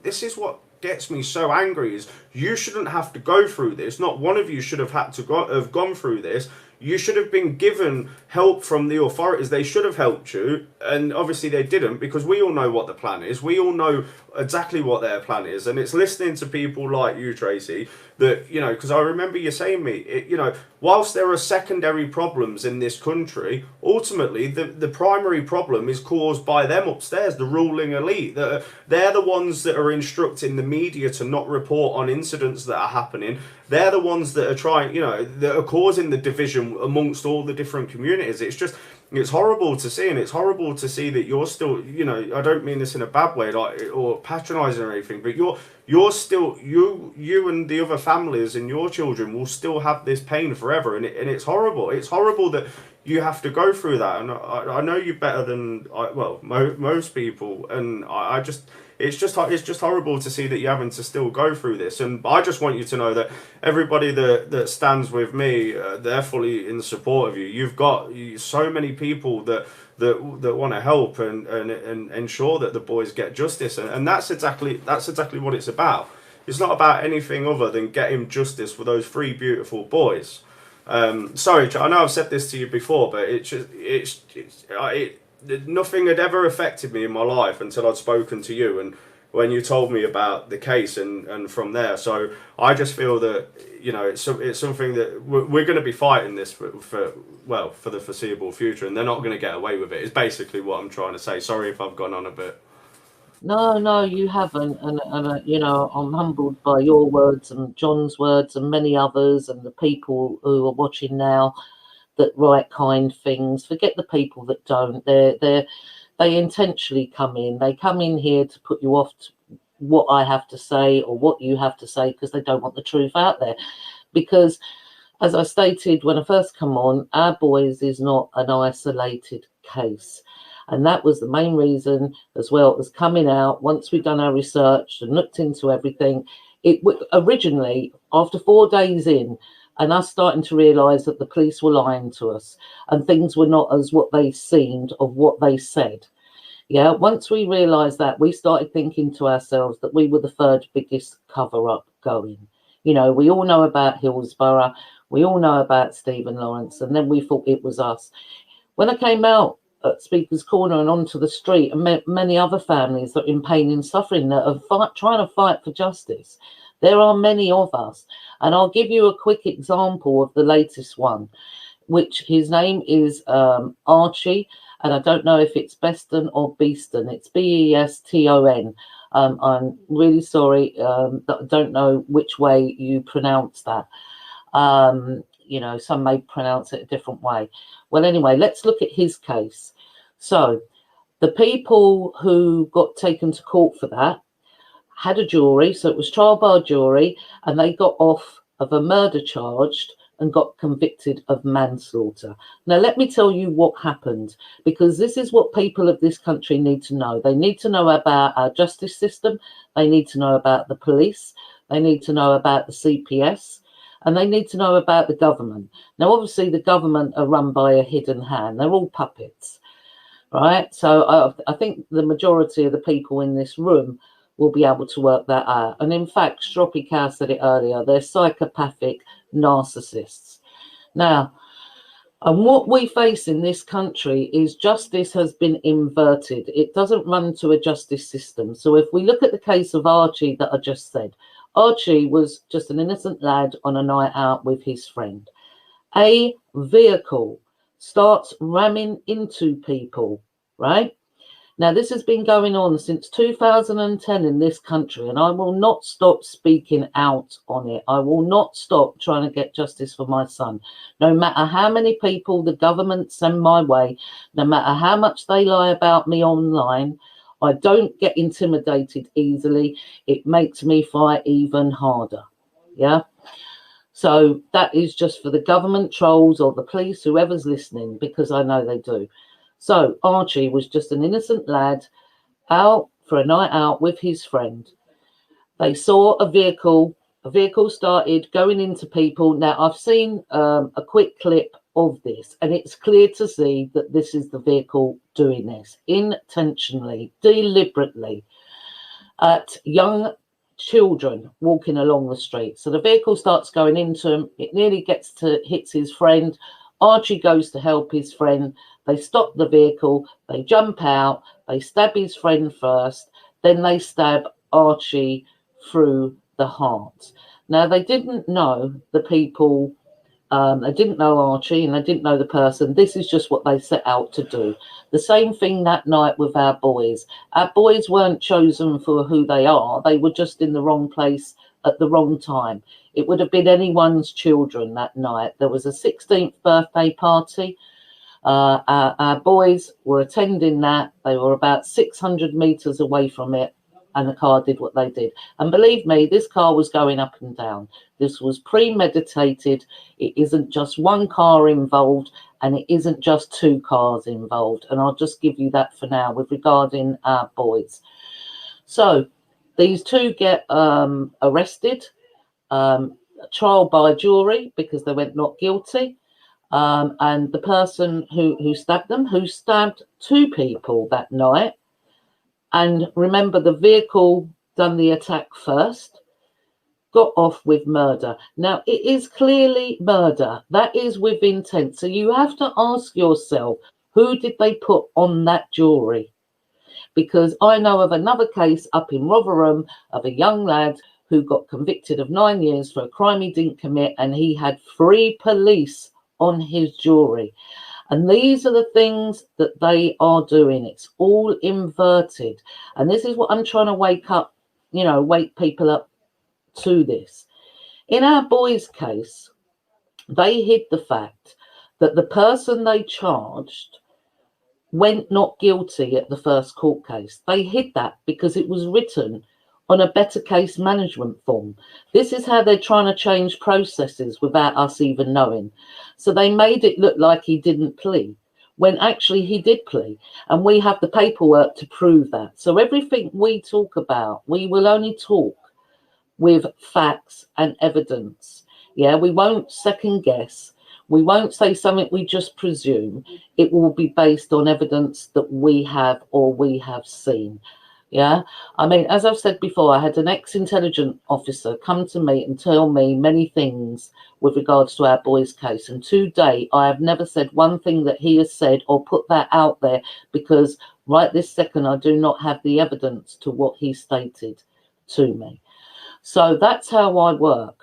gets me so angry, is you shouldn't have to go through this. Not one of you should have had to have gone through this. You should have been given help from the authorities. They should have helped you, and obviously they didn't, because we all know what the plan is. We all know exactly what their plan is, and it's listening to people like you, Tracey, that, you know, because I remember you saying me, you know, whilst there are secondary problems in this country, ultimately the primary problem is caused by them upstairs, the ruling elite. They're the ones that are instructing the media to not report on incidents that are happening. They're the ones that are trying, you know, that are causing the division amongst all the different communities. It's horrible to see, and it's horrible to see that you're still, you know, I don't mean this in a bad way, like, or patronising or anything, but you're still, you and the other families and your children will still have this pain forever, and it's horrible. It's horrible that you have to go through that, and I know you better than most people, and I just. It's just horrible to see that you're having to still go through this, and I just want you to know that everybody that stands with me, they're fully in support of you. You've got so many people that want to help and ensure that the boys get justice, and that's exactly what it's about. It's not about anything other than getting justice for those three beautiful boys. Sorry, I know I've said this to you before, but nothing had ever affected me in my life until I'd spoken to you and when you told me about the case, and from there. So I just feel that, you know, it's something that we're going to be fighting this for the foreseeable future, and they're not going to get away with it. It's basically what I'm trying to say. Sorry if I've gone on a bit. No, you haven't, and you know, I'm humbled by your words and John's words and many others and the people who are watching now that write kind things. Forget the people that don't. They intentionally come in. They come in here to put you off what I have to say or what you have to say, because they don't want the truth out there. Because, as I stated when I first come on, our boys is not an isolated case. And that was the main reason as well as coming out. Once we'd done our research and looked into everything, it originally, after 4 days in, and us starting to realise that the police were lying to us and things were not as what they seemed of what they said. Yeah, once we realised that, we started thinking to ourselves that we were the third biggest cover-up going. You know, we all know about Hillsborough, we all know about Stephen Lawrence, and then we thought it was us. When I came out at Speaker's Corner and onto the street, and met many other families that are in pain and suffering that are trying to fight for justice, there are many of us. And I'll give you a quick example of the latest one, which his name is Archie, and I don't know if it's Beston or Beeston. It's Beston. I'm really sorry that I don't know which way you pronounce that. You know, some may pronounce it a different way. Well, anyway, let's look at his case. So the people who got taken to court for that had a jury, so it was trial by jury, and they got off of a murder charge and got convicted of manslaughter. Now, let me tell you what happened, because this is what people of this country need to know. They need to know about our justice system. They need to know about the police. They need to know about the CPS. And they need to know about the government. Now, obviously, the government are run by a hidden hand. They're all puppets, right? So I think the majority of the people in this room will be able to work that out. And in fact, Stroppy Cow said it earlier, they're psychopathic narcissists. Now, and what we face in this country is justice has been inverted. It doesn't run to a justice system. So if we look at the case of Archie that I just said, Archie was just an innocent lad on a night out with his friend. A vehicle starts ramming into people, right? Now, this has been going on since 2010 in this country, and I will not stop speaking out on it. I will not stop trying to get justice for my son. No matter how many people the government send my way, no matter how much they lie about me online, I don't get intimidated easily. It makes me fight even harder. Yeah. So that is just for the government trolls or the police, whoever's listening, because I know they do. So Archie was just an innocent lad out for a night out with his friend. They saw a vehicle. A vehicle started going into people. Now, I've seen a quick clip of this, and it's clear to see that this is the vehicle doing this intentionally, deliberately, at young children walking along the street. So the vehicle starts going into him. It nearly hits his friend. Archie goes to help his friend. They stop the vehicle. They jump out. They stab his friend first. Then they stab Archie through the heart. Now, they didn't know the people, they didn't know Archie, and they didn't know the person. This is just what they set out to do. The same thing that night with our boys. Our boys weren't chosen for who they are. They were just in the wrong place at the wrong time. It would have been anyone's children that night. There was a 16th birthday party. Our boys were attending that. They were about 600 meters away from it, and the car did what they did. And believe me, this car was going up and down. This was premeditated. It isn't just one car involved, and it isn't just two cars involved. And I'll just give you that for now with regarding our boys. So these two get arrested, trial by jury because they went not guilty. And the person who stabbed them, who stabbed two people that night, and remember, the vehicle done the attack first, got off with murder. Now, it is clearly murder. That is with intent. So you have to ask yourself, who did they put on that jury? Because I know of another case up in Rotherham of a young lad who got convicted of 9 years for a crime he didn't commit, and he had 3 police on his jury. And these are the things that they are doing. It's all inverted. And this is what I'm trying to wake people up to this. In our boys' case, they hid the fact that the person they charged went not guilty at the first court case. They hid that because it was written on a better case management form. This is how they're trying to change processes without us even knowing. So they made it look like he didn't plea, when actually he did plea. And we have the paperwork to prove that. So everything we talk about, we will only talk with facts and evidence. Yeah, we won't second guess. We won't say something we just presume. It will be based on evidence that we have or we have seen. Yeah, I mean, as I've said before, I had an ex-intelligence officer come to me and tell me many things with regards to our boys' case. And to date, I have never said one thing that he has said or put that out there, because right this second, I do not have the evidence to what he stated to me. So that's how I work.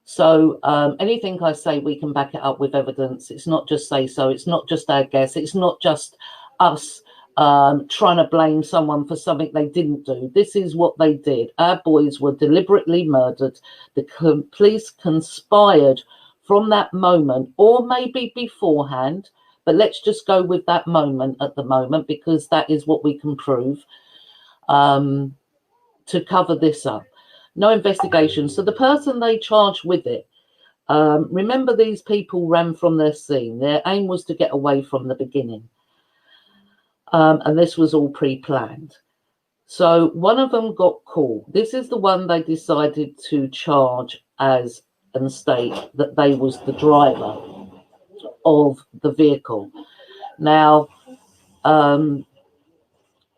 So anything I say, we can back it up with evidence. It's not just say so. It's not just our guess. It's not just us trying to blame someone for something they didn't do. This is what they did. Our boys were deliberately murdered. The police conspired from that moment, or maybe beforehand, but let's just go with that moment at the moment, because that is what we can prove, to cover this up. No investigation. So the person they charged with it, remember, these people ran from their scene. Their aim was to get away from the beginning. And this was all pre-planned. So one of them got caught. This is the one they decided to charge as and state that they was the driver of the vehicle. Now,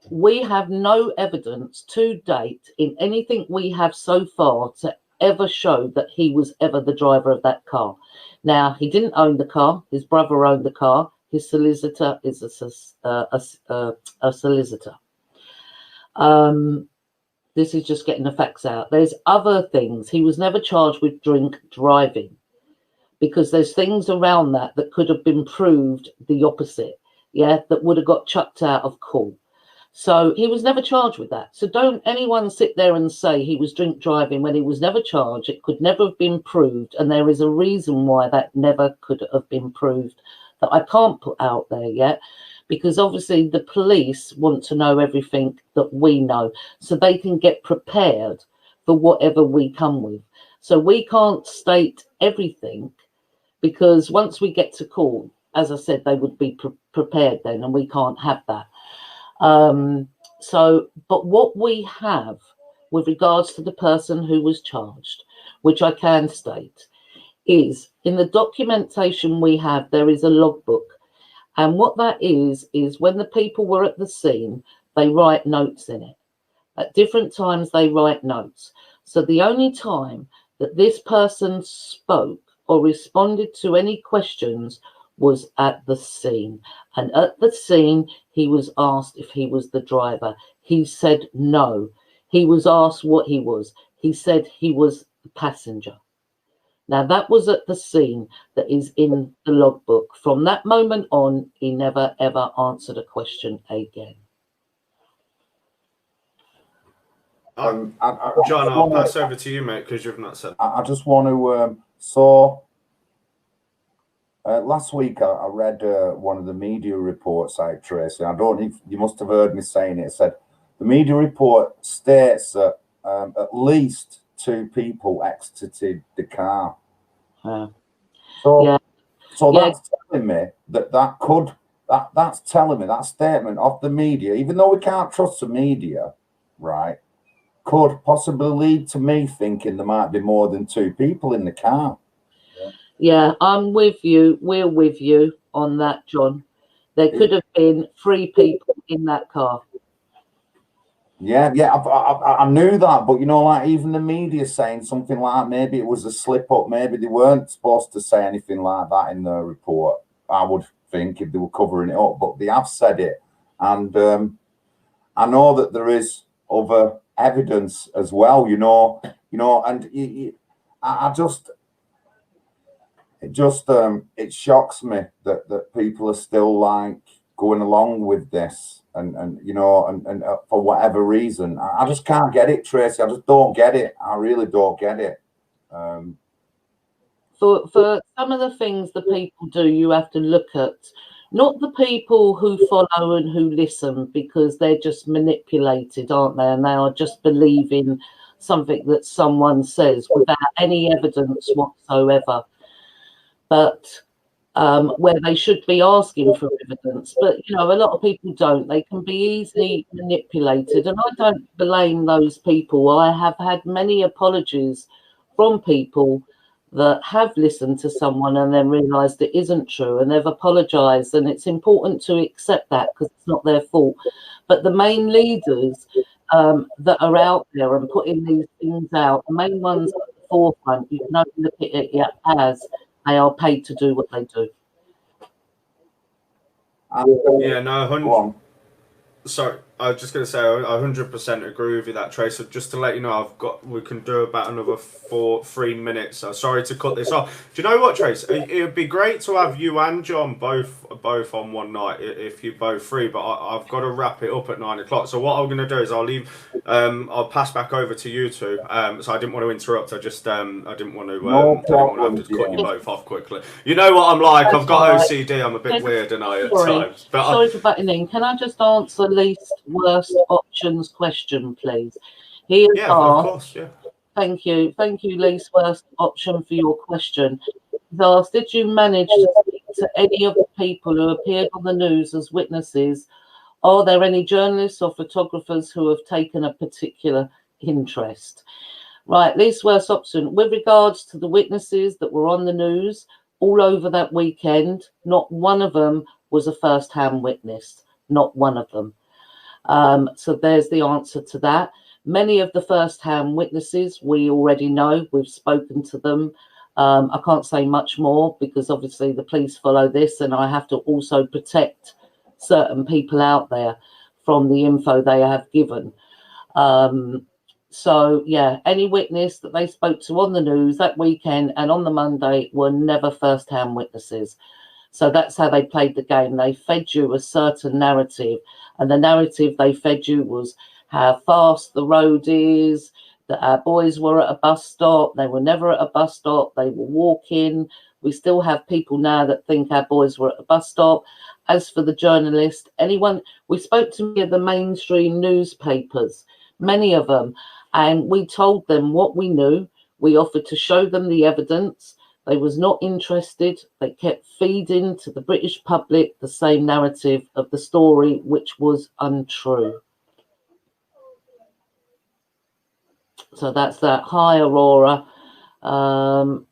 we have no evidence to date in anything we have so far to ever show that he was ever the driver of that car. Now, he didn't own the car. His brother owned the car. His solicitor is a solicitor. This is just getting the facts out. There's other things. He was never charged with drink driving, because there's things around that could have been proved the opposite. Yeah, that would have got chucked out of court. So he was never charged with that. So don't anyone sit there and say he was drink driving when he was never charged. It could never have been proved. And there is a reason why that never could have been proved, that I can't put out there yet, because obviously the police want to know everything that we know so they can get prepared for whatever we come with. So we can't state everything, because once we get to court, as I said, they would be prepared then, and we can't have that. But what we have with regards to the person who was charged, which I can state, is in the documentation we have, there is a logbook. And what that is when the people were at the scene, they write notes in it. At different times, they write notes. So the only time that this person spoke or responded to any questions was at the scene. And at the scene, he was asked if he was the driver. He said no. He was asked what he was. He said he was the passenger. Now, that was at the scene that is in the logbook. From that moment on, he never, ever answered a question again. John, I'll pass over to you, mate, because you've not said. I just want to. Last week I read one of the media reports, Tracey. I don't know if you must have heard me saying it. It said the media report states that at least 2 people exited the car. So that's telling me that's telling me that statement of the media, even though we can't trust the media, right, could possibly lead to me thinking there might be more than 2 people in the car. Yeah, I'm with you. We're with you on that, John. There could have been 3 people in that car. Yeah, I knew that, but you know, like even the media saying something like maybe it was a slip up, maybe they weren't supposed to say anything like that in the report. I would think if they were covering it up, but they have said it, and I know that there is other evidence as well. You know, and it shocks me that people are still like going along with this, and you know, and for whatever reason, I just can't get it, Tracey. I just don't get it. I really don't get it. For some of the things the people do, you have to look at not the people who follow and who listen, because they're just manipulated, aren't they? And they are just believing something that someone says without any evidence whatsoever. But where they should be asking for evidence. But, you know, a lot of people don't. They can be easily manipulated. And I don't blame those people. I have had many apologies from people that have listened to someone and then realised it isn't true, and they've apologised. And it's important to accept that because it's not their fault. But the main leaders that are out there and putting these things out, the main ones at the forefront, you can only look at it as they are paid to do what they do. Yeah, no, 100. Sorry, I was just going to say I 100% agree with you that, Trace. So just to let you know, we can do about another 3 minutes. So sorry to cut this off. Do you know what, Trace? It would be great to have you and John both on one night if you're both free. But I've got to wrap it up at 9 o'clock. So what I'm going to do is I'll pass back over to you two. So I didn't want to interrupt. I didn't want to have to cut you both off quickly. You know what I'm like. I've got OCD. I'm a bit weird, and at times. But sorry for butting in. Can I just answer least worst options question, please? Here yeah, of course. Yeah. Thank you, least worst option, for your question. He's asked, did you manage to speak to any of the people who appeared on the news as witnesses? Are there any journalists or photographers who have taken a particular interest? Right, least worst option. With regards to the witnesses that were on the news all over that weekend, not one of them was a first-hand witness. Not one of them. So there's the answer to that. Many of the first-hand witnesses we already know. We've spoken to them. I can't say much more because obviously the police follow this, and I have to also protect certain people out there from the info they have given. So, yeah, any witness that they spoke to on the news that weekend and on the Monday were never first-hand witnesses. So that's how they played the game. They fed you a certain narrative, and the narrative they fed you was how fast the road is, that our boys were at a bus stop. They were never at a bus stop. They were walking. We still have people now that think our boys were at a bus stop. As for the journalist, we spoke to many of the mainstream newspapers, many of them, and we told them what we knew. We offered to show them the evidence. They was not interested. They kept feeding to the British public the same narrative of the story, which was untrue. So that's that. Hi, Aurora. That's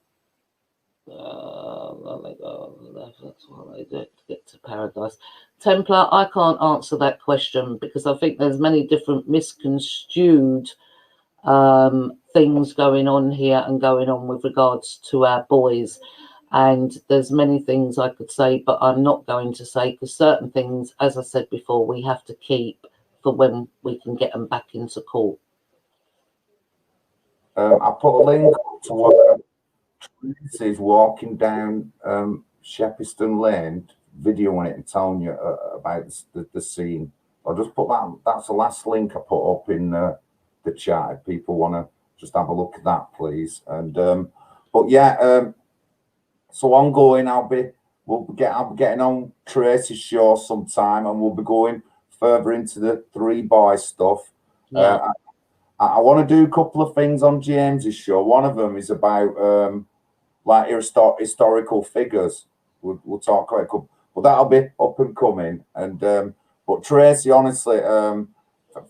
what they do to get to paradise. Templar, I can't answer that question because I think there's many different misconstrued things going on here and going on with regards to our boys. And there's many things I could say, but I'm not going to say because certain things, as I said before, we have to keep for when we can get them back into court. I put a link to where Tracey's walking down Shepperton Lane, videoing it and telling you about the scene. I'll just put that. That's the last link I put up in the chat. If people want to just have a look at that, please. And but yeah, so ongoing. I'll be getting on Tracey's show sometime, and we'll be going further into the three boys stuff. Yeah. I want to do a couple of things on James's show. One of them is about like historical figures. We'll talk about a couple, but that'll be up and coming. And but Tracey, honestly,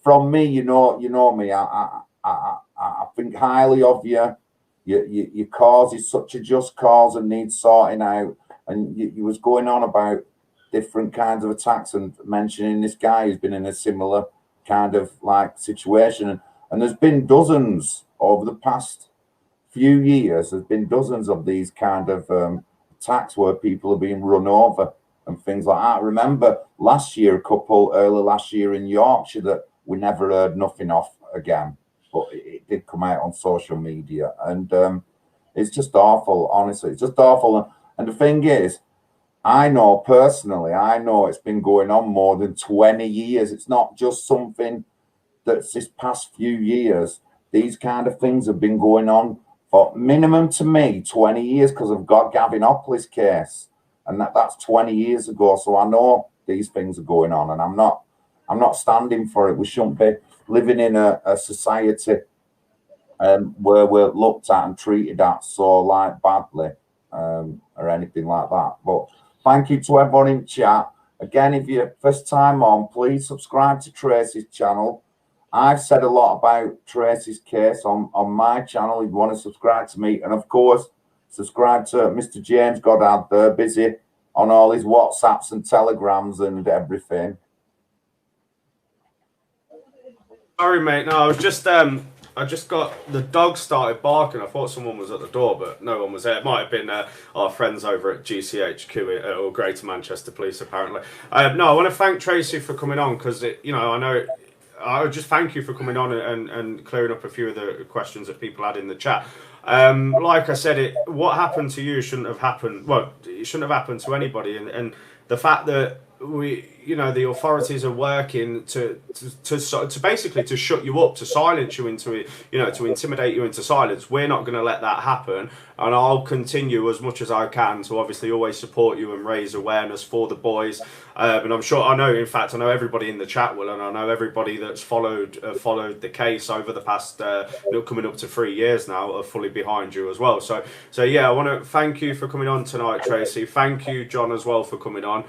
from me, you know me. I think highly of you. Your cause is such a just cause and needs sorting out. And you was going on about different kinds of attacks and mentioning this guy who's been in a similar kind of like situation. And there's been dozens over the past few years. There's been dozens of these kind of attacks where people are being run over and things like that. I remember early last year in Yorkshire that we never heard nothing of again, but it did come out on social media, and it's just awful. Honestly, it's just awful. And the thing is, I know personally, it's been going on more than 20 years. It's not just something that's this past few years. These kind of things have been going on for minimum, to me, 20 years, because I've got Gavin Opley's case, and that's 20 years ago. So I know these things are going on, and I'm not standing for it. We shouldn't be living in a society where we're looked at and treated at so like badly or anything like that. But thank you to everyone in chat. Again, if you're first time on, please subscribe to Tracey's channel. I've said a lot about Tracey's case on my channel. If you want to subscribe to me, and of course, subscribe to Mr. James Goddard. They're busy on all his WhatsApps and Telegrams and everything. Sorry, mate. No, I just got the dog started barking. I thought someone was at the door, but no one was there. It might have been our friends over at GCHQ or Greater Manchester Police, apparently. No, I want to thank Tracey for coming on, because I just thank you for coming on and clearing up a few of the questions that people had in the chat. Like I said, what happened to you shouldn't have happened. Well, it shouldn't have happened to anybody, and the fact that the authorities are working to basically to shut you up, to silence you into it, to intimidate you into silence. We're not going to let that happen, and I'll continue as much as I can to obviously always support you and raise awareness for the boys. And I'm sure, I know everybody in the chat will, and I know everybody that's followed the case over the past coming up to 3 years now are fully behind you as well. So yeah, I want to thank you for coming on tonight, Tracey. Thank you, John, as well, for coming on.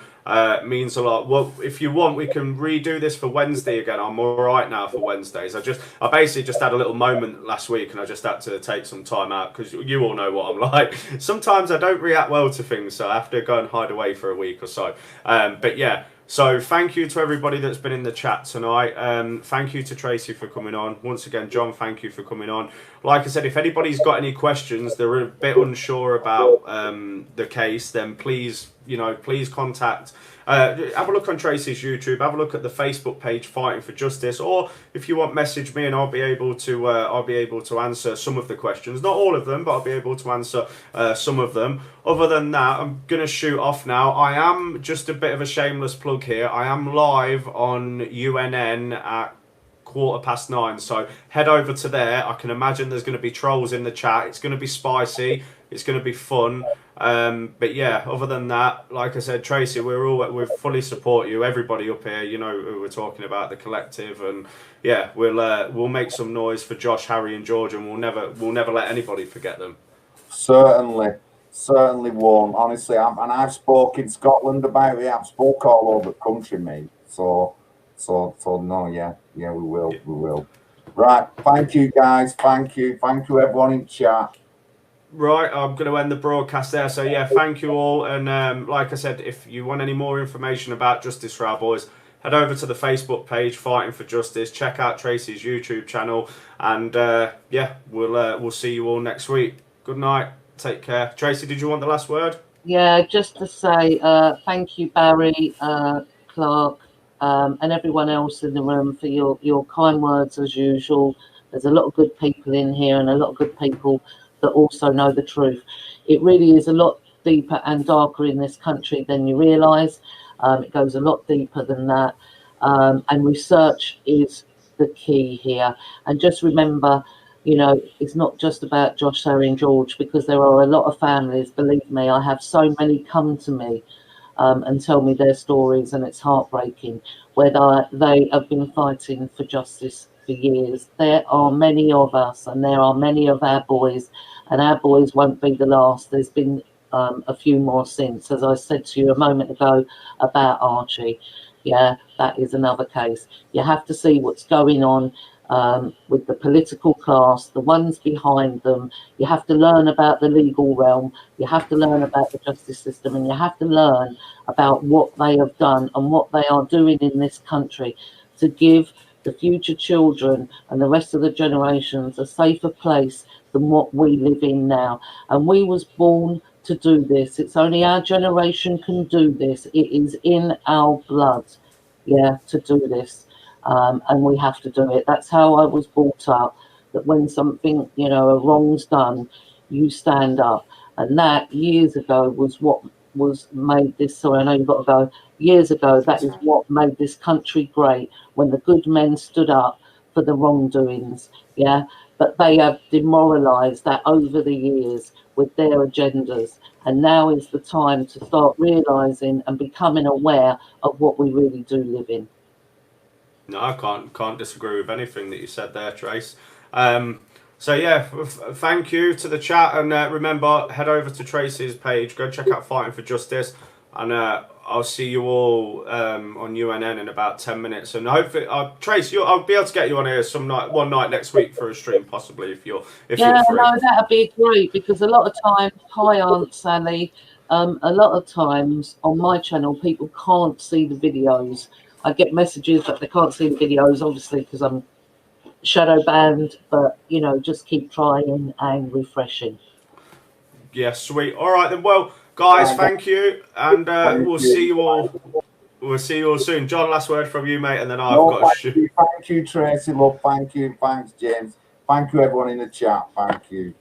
Means a lot. Well, if you want, we can redo this for Wednesday again. I'm all right now for Wednesdays. I basically just had a little moment last week, and I just had to take some time out, because you all know what I'm like. Sometimes I don't react well to things, so I have to go and hide away for a week or so. But yeah, so thank you to everybody that's been in the chat tonight. Thank you to Tracey for coming on. Once again, John, thank you for coming on. Like I said, if anybody's got any questions, they're a bit unsure about the case, then please contact. Have a look on Tracey's YouTube. Have a look at the Facebook page, Fighting for Justice, or if you want, message me, and I'll be able to answer some of the questions. Not all of them, but I'll be able to answer some of them. Other than that, I'm gonna shoot off now. I am just a bit of a shameless plug here. I am live on UNN at 9:15, so head over to there. I can imagine there's going to be trolls in the chat. It's going to be spicy. It's going to be fun. But yeah, other than that, like I said, Tracey, we fully support you. Everybody up here, who we're talking about, the collective, and yeah, we'll make some noise for Josh, Harry, and George, and we'll never let anybody forget them. Certainly won't. Honestly, I've spoke in Scotland about it. I've spoke all over the country, mate. So no, yeah, we will. Right, thank you guys. Thank you everyone in chat. Right, I'm going to end the broadcast there. So yeah, thank you all. And like I said, if you want any more information about Justice for Our Boys, head over to the Facebook page, Fighting for Justice. Check out Tracey's YouTube channel, and yeah, we'll see you all next week. Good night. Take care. Tracey, did you want the last word? Yeah, just to say thank you, Barry, Clark, and everyone else in the room for your kind words as usual. There's a lot of good people in here and a lot of good people that also know the truth. It really is a lot deeper and darker in this country than you realise. It goes a lot deeper than that. And research is the key here. And just remember, you know, it's not just about Josh, Sarah and George, because there are a lot of families, believe me, I have so many come to me and tell me their stories, and it's heartbreaking, where they have been fighting for justice for years. There are many of us, and there are many of our boys, and our boys won't be the last. There's been a few more since, as I said to you a moment ago about Archie. Yeah, that is another case. You have to see what's going on with the political class, the ones behind them. You have to learn about the legal realm. You have to learn about the justice system, and you have to learn about what they have done and what they are doing in this country to give the future children and the rest of the generations a safer place than what we live in now. And we was born to do this. It's only our generation can do this. It is in our blood, yeah, to do this. And we have to do it. That's how I was brought up, that when something, you know, a wrong's done, you stand up. And that years ago was what was made this, sorry, I know you've got to go, years ago, that is what made this country great, when the good men stood up for the wrongdoings, yeah? But they have demoralised that over the years with their agendas. And now is the time to start realising and becoming aware of what we really do live in. No, I can't disagree with anything that you said there, Trace. So yeah, thank you to the chat, and remember, head over to Tracy's page, go check out Fighting for Justice, and I'll see you all on UNN in about 10 minutes. And hopefully, Trace, I'll be able to get you on here one night next week for a stream, possibly if you're free. No, that'd be great, because a lot of times, hi Aunt Sally, a lot of times on my channel people can't see the videos. I get messages that they can't see the videos, obviously because I'm shadow banned, but you know, just keep trying and refreshing. Yeah, sweet. All right then. Well, guys, thank you, and we'll see you all. We'll see you all soon. John, last word from you, mate, and then I've got to shoot. Thank you, Tracy. Love, thank you. Thanks, James. Thank you, everyone in the chat. Thank you.